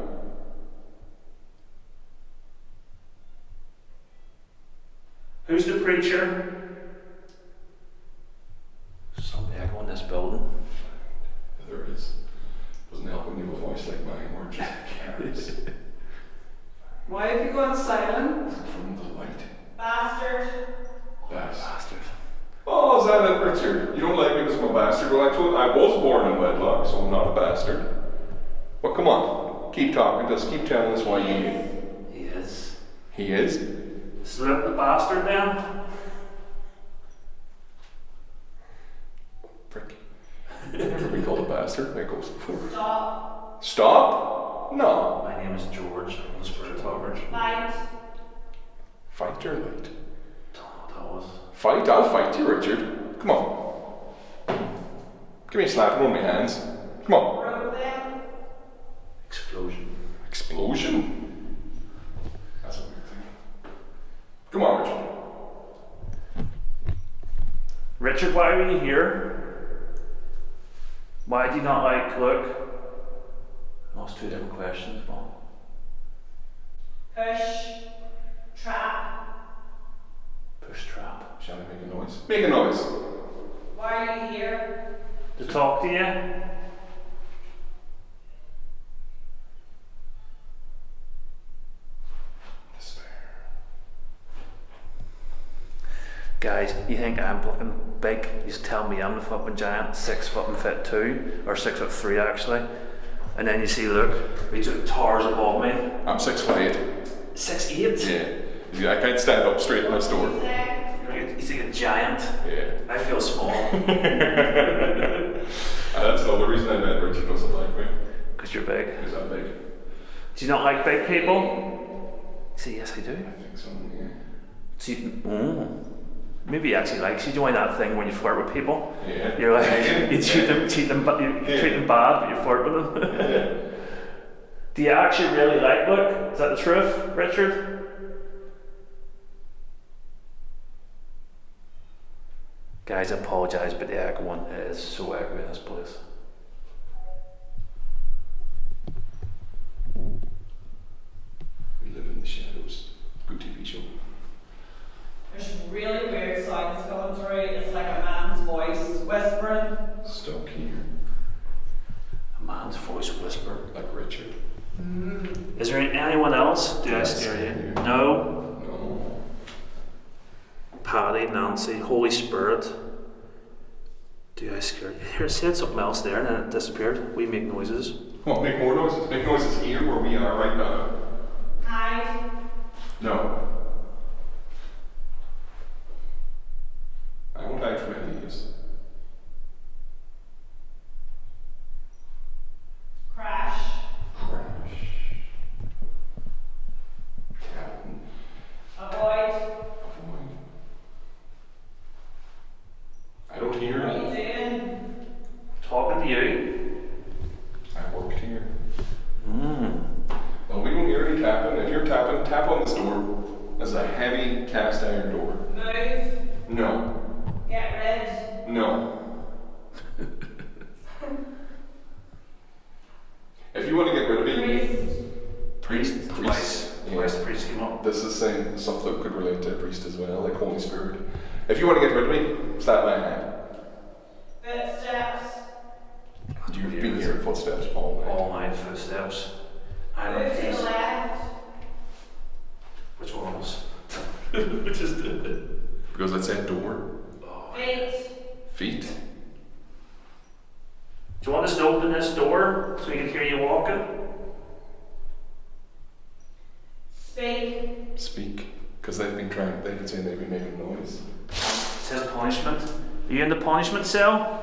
Who's the preacher? Some echo in this building. There is. Doesn't help when you have a voice like mine, or just carries. Why have you gone silent? From the light. Bastard. Bastard. Oh, is that it, Richard? You don't like me because I'm a bastard? Well, I was born in wedlock, so I'm not a bastard. Well, come on. Keep talking to us. Keep telling us why you... He is. He is? Slip the bastard then? Prick. Never been called a bastard. That goes before. Stop. Stop? No. My name is George. I'm the spirit talker. Fight. Fight or light? Don't know what that was. Fight? I'll fight you, Richard. Come on. Give me a slap on my hands. Come on. Rope them. Explosion. Explosion? That's a weird thing. Come on, Richard. Richard, why are you here? Why do you not like look? That's two different questions, Mom. Push. Trap. Push trap. Shall I make a noise? Make a noise. Why are you here? To talk to you? Despair. Guys, you think I'm fucking big? You tell me I'm the fucking giant, 6'2" or 6'3" actually. And then you see, look, he towers above me. I'm 6'8". 6'8"? Yeah. I can't stand up straight in my store. He's like a giant. Yeah. I feel small. That's another reason I bet Richard doesn't like me. Because you're big. Because I'm big. Do you not like big people? See, yes I do. I think so, yeah. See, maybe he actually likes you. Doing that thing when you flirt with people. Yeah. You're like, Yeah. you treat them, you treat them bad, but you flirt with them. Yeah. Do you actually really like look? Is that the truth, Richard? Guys, I apologise, but the echoing is so echoey in this place. We live in the shadows. Good TV show. There's really weird sounds coming through. It's like a man's voice whispering. Stuck here. A man's voice whisper. Like Richard. Is there anyone else? Do I scare you? No. No. Patty, Nancy, Holy Spirit. Do I scare you? Here, it said something else there and then it disappeared. We make noises. Come on, make more noises. Make noises here where we are right now. Hide. No. I won't hide from any of these. Crash. Crash. Captain. Avoid. Avoid. I don't hear What are any. you doing? Talking to you. I worked here. No, we don't hear any tapping. If you're tapping, tap on this door. There's a heavy cast iron door. Move. No. Get rid. No. If you want to get rid of me, Priest. Twice. Yeah. Twice the priest came up. This is saying stuff that could relate to a priest as well, like Holy Spirit. If you want to get rid of me, slap my hand. Footsteps. You've been hearing footsteps all night. All night footsteps. I Move don't to the know. left. Which one was? Which is the. Because it said door. Oh. Feet. Feet. Do you want us to open this door so we can hear you walking? Speak. Speak. Because they've been saying they've been making noise. It says punishment. Are you in the punishment cell?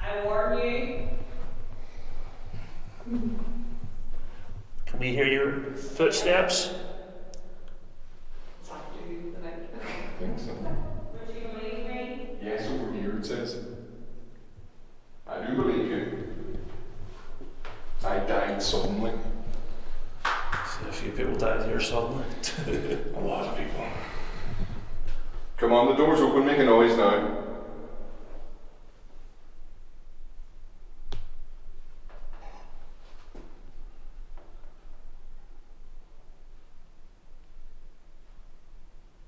I warn you. Can we hear your footsteps? It's like you, the next. I think so. Would you believe me? Yes, over here it says. I do believe you. I died suddenly. See, a few people died here suddenly. A lot of people. Come on, the door's open, make a noise now.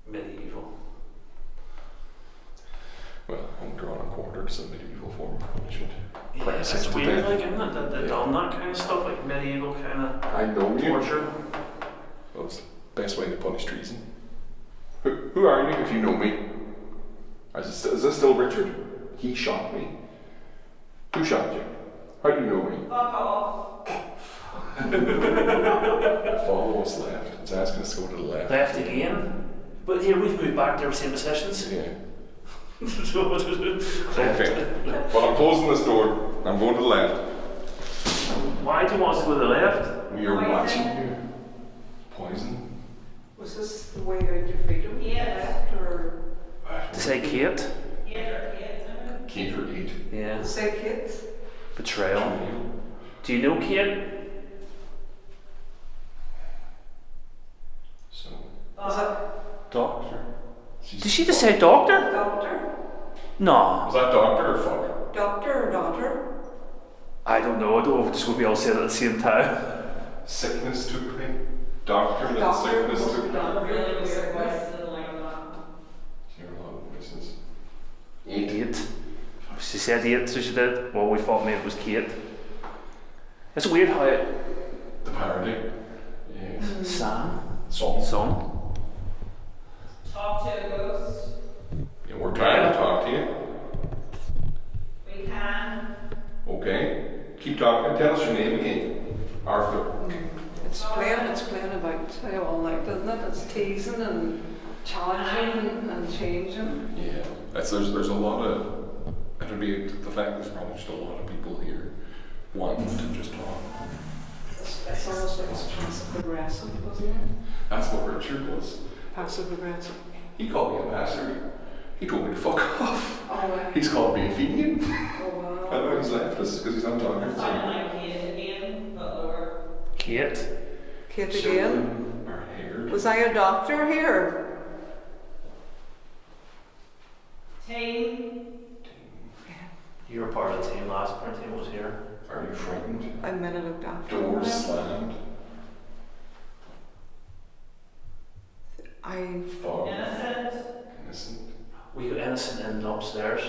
Medieval. Well, I'm drawing a quarter to some medieval form of punishment. Yeah, Press it's it to weird, death. like, isn't it? That they've done that kind of stuff, like medieval kind of I know you. torture. Well, it's the best way to punish treason. Who are you if you know me? Is this still Richard? He shot me. Who shot you? How do you know me? Fuck off. Follow us left. It's asking us to go to the left. Left again. But here we've moved back to our same positions. Yeah. So what is it? Okay. But I'm closing this door. I'm going to the left. Why do you want us to go to the left? We are Poison. watching you. Poison. Was this the way out to freedom? Yes. Or To say Kate? Kate or Kate? Yeah. say kids? Betrayal. Do you know Kate? So, Was that Doctor. she's Did she just say doctor? doctor? No. Was that doctor or fuck? Doctor or daughter? I don't know. I don't know if this would be all said at the same time. Sickness took me. Doctor and Doctor sickness must took be me. done. Really weird Sickness. question like that. There were a lot of voices. 8. She said 8, so she did. Well, we thought maybe it was Kate. It's weird how it. The parody. Yes. Sam? Song. Son? Talk to a ghost. Yeah, we're trying to talk to you. We can. Okay. Keep talking. Tell us your name again. Arthur. It's playing about how all night, isn't it? It's teasing and challenging and changing. Yeah. There's a lot of. It'll be the fact there's probably just a lot of people here wanting to just talk. It's almost like it's passive aggressive, wasn't it? That's what Richard was. Passive aggressive. He called me a bastard. He told me to fuck off. Oh, wow. He's called me a fiend. Oh, I wow. know he's left us because he's not talking. Sounding like Kate again, but lower. Kate? Kate again. Children are haired. Was I a doctor here? Team. You were part of the team last when team was here. Are you frightened? I meant I looked after Doors them. slammed. I Fog. Innocent. Innocent. We got innocent in upstairs.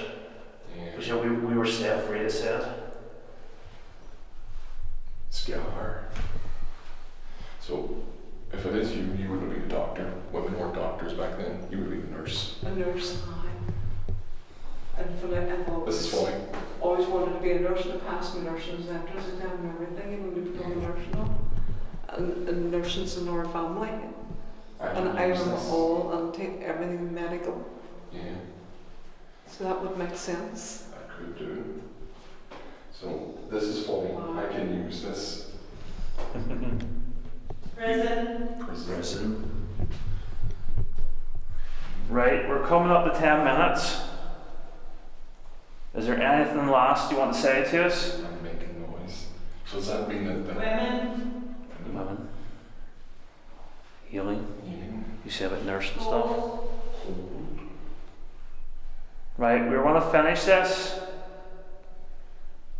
Yeah. Because we were set free, it said. Scar. So, if it is you, you wouldn't be the doctor. Women weren't doctors back then. You would be the nurse. a nurse and I've This is funny. always wanted to be a nurse, and I passed my nursing entrance exam and everything, you know, to become a nurse now. And nursing's in our family. And I use run this. all and take everything medical. Yeah, So that would make sense. I could do. So, this is funny. I can use this. Prison. Prison. Right, we're coming up to 10 minutes. Is there anything last you want to say to us? I'm making noise. So, does that mean that the Women. Women. Healing. healing You say about nurse and stuff. Hold. Right, we want to finish this.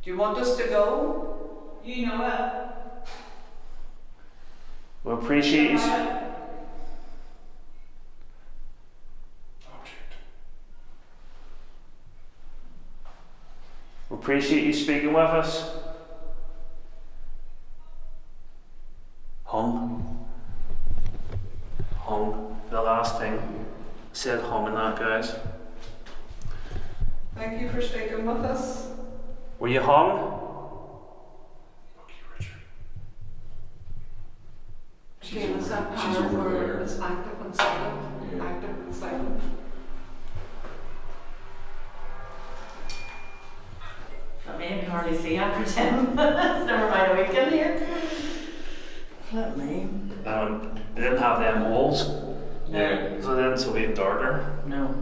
Do you want us to go? You know it. We appreciate you. object? We appreciate you speaking with us. Hung. Hung. The last thing. Said hung in that, guys. Thank you for speaking with us. Were you hung? Lucky Richard. She's Again, over, it's that she's power over where there. it's active and silent. Yeah. Active and silent. I may hardly see after 10 minutes. Never mind a weekend here. Let me. They didn't have them walls. Yeah. So then it's a bit darker. No.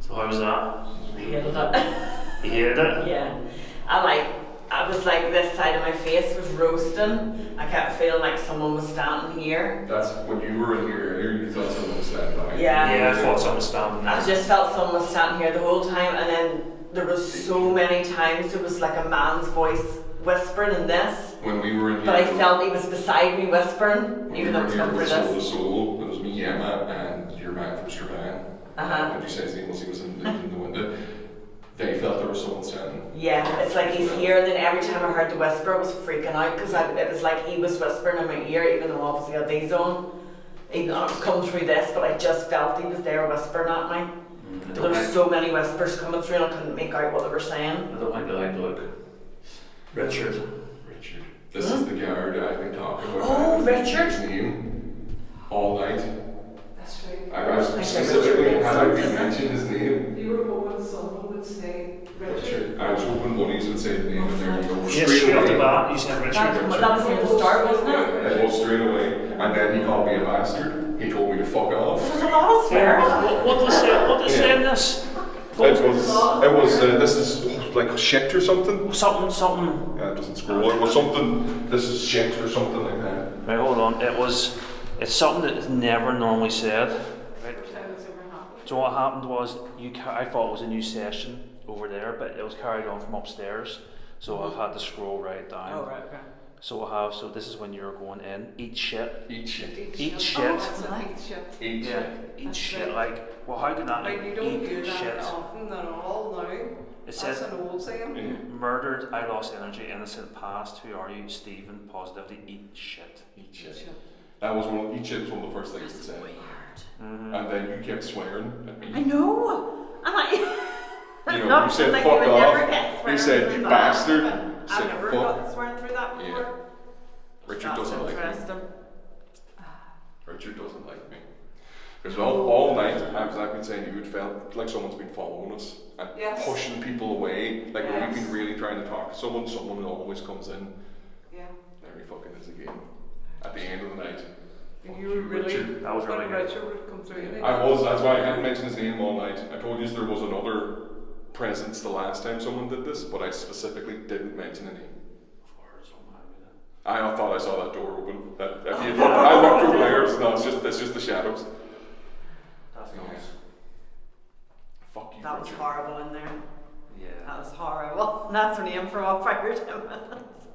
So how was that? I hated it. You hated it? Yeah. I was like, this side of my face was roasting. I kept feeling like someone was standing here. That's when you were in here earlier, you thought someone was standing behind you. Yeah. Yeah, I thought someone was standing I there. just felt someone was standing here the whole time, and then there was so many times there was like a man's voice whispering in this, When we were in here. but I felt he was beside me whispering, when even we though were it was here coming with for Soul to this. Soul, it was me, Emma, and your man from Strabane. Uh-huh. Did you say his name was? He was in the window. They felt there was someone standing. Yeah, it's like he's here, and then every time I heard the whisper, I was freaking out because it was like he was whispering in my ear, even though obviously I had these on. Even though it was coming through this, but I just felt he was there whispering at me. There were so many whispers coming through, and I couldn't make out what they were saying. I don't like the light look. Richard. Richard. This is the guard I've been talking about. Oh, I haven't Richard. His name. All night. That's right. I was Okay, specifically Richard. had I been mentioned his name. You were hoping someone would say Richard. Richard. I was hoping Bunnies would say the name, and there you go. Yeah, straight off the bat, you said That, Richard. that was near the start, wasn't it? Yeah, it was straight away. And then he called me a bastard. He told me to fuck off. There's a lot of swearing. What do they say? What do they say in this? It was this is like shit or something. Something. Yeah, it doesn't scroll. It was something. This is shit or something like that. Right, hold on. It's something that is never normally said. Right. So what happened was I thought it was a new session over there, but it was carried on from upstairs. So I've had to scroll right down. Oh, right, okay. So I have. So this is when you're going in. Eat shit. Eat shit. Eat Oh, shit. that's nice. Eat shit. Eat Yeah. shit. Eat That's shit. right. Like, well, how can that Like, you don't eat do that shit? often at all now. It That's says an old saying. Yeah. murdered. I lost energy. Innocent past. Who are you, Stephen? Positivity. Eat shit. Eat Eat shit. shit. That was eat shit was one of the first things it said. Mm-hmm. And then you kept swearing at me. I know. And I. You know, you said like fuck you would never off. get You swearing said through you that. bastard. You I've said never fuck. got swearing through that Yeah. before. Richard That's doesn't like me. interesting. Richard doesn't like me. Because all night, as I've been saying, it felt like someone's been following us and Yes. pushing people away. Like when we've Yes. been really trying to talk to someone always comes in. Yeah. There he fucking is again. At the end of the night. Fuck You were really. Richard. That was really when good. Richard would come through. That's why I didn't mention his name all night. I told you there was another presence the last time someone did this, but I specifically didn't mention a name. I thought I saw that door open. That if you look, I looked over there. No, it's just the shadows. That's nice. Fuck you, That was Richard. horrible in there. Yeah. That was horrible. That's her name for all fire 10 minutes.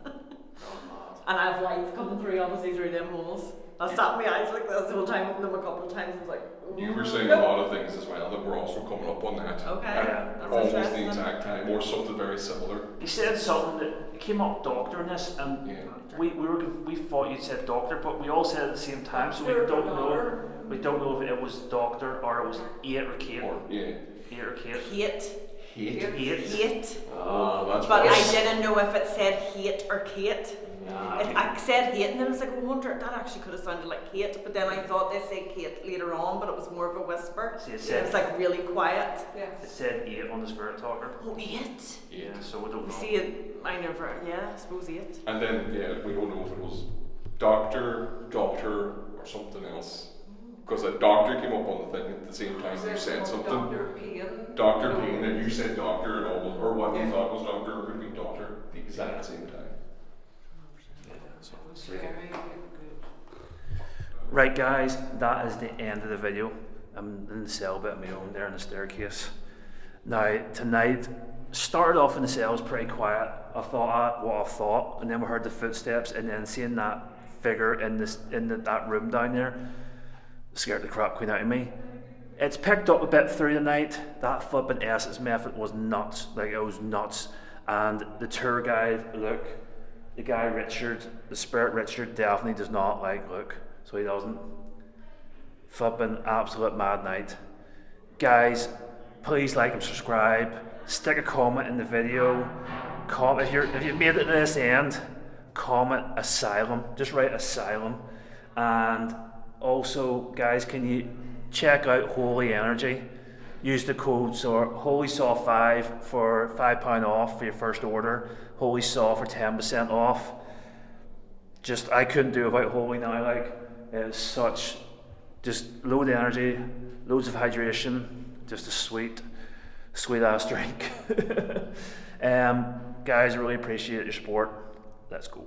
And I have lights coming through, obviously, through them holes. I stopped my eyes like this the whole time, opened them a couple of times. I was like, You were saying a lot of things as well that were also coming up on that. Okay, At that's almost the interesting. exact time, or something very similar. He said something that it came up doctor in this, and Yeah. we thought you'd said doctor, but we all said it at the same time, so we don't know. We don't know if it was doctor or it was Kate or Kate. Or yeah. Kate or Kate. Hate. Hate. Kate. Hate. Oh, that's But worse. I didn't know if it said hate or Kate. If I said hate, and then I was like, I wonder, that actually could have sounded like Kate, but then I thought they said Kate later on, but it was more of a whisper. See, it It said was like really quiet. it Yes. said 8 on the spirit talker. Oh, hate. Yeah, so we don't You know. see it, I never, yeah, I suppose hate. And then we don't know if it was doctor, or something else. Because a doctor came up on the thing at the same time you said something. Dr. Payne. Dr. Payne, and you said doctor, and all, or what you Yeah. thought was doctor, or could be doctor at the exact same time. So, It was very good. right, guys, that is the end of the video. I'm in the cell bit of my own there in the staircase. Now, tonight started off in the cells pretty quiet. I thought what I thought, and then we heard the footsteps, and then seeing that figure in that room down there scared the crap queen out of me. It's picked up a bit through the night. That flipping Essence method was nuts. Like, it was nuts. And the tour guide, Luke, the guy Richard, the spirit Richard, definitely does not like Luke. So he doesn't. Flipping absolute mad night. Guys, please like and subscribe. Stick a comment in the video. Comment if you've made it to this end. Comment Asylum. Just write Asylum. And also, guys, can you check out Holy Energy? Use the code HOLYSAW5 for £5 off for your first order. HolySaw for 10% off. Just, I couldn't do without Holy now. Like, it's such, just load of energy, loads of hydration, just a sweet ass drink. Guys, I really appreciate your support. Let's go.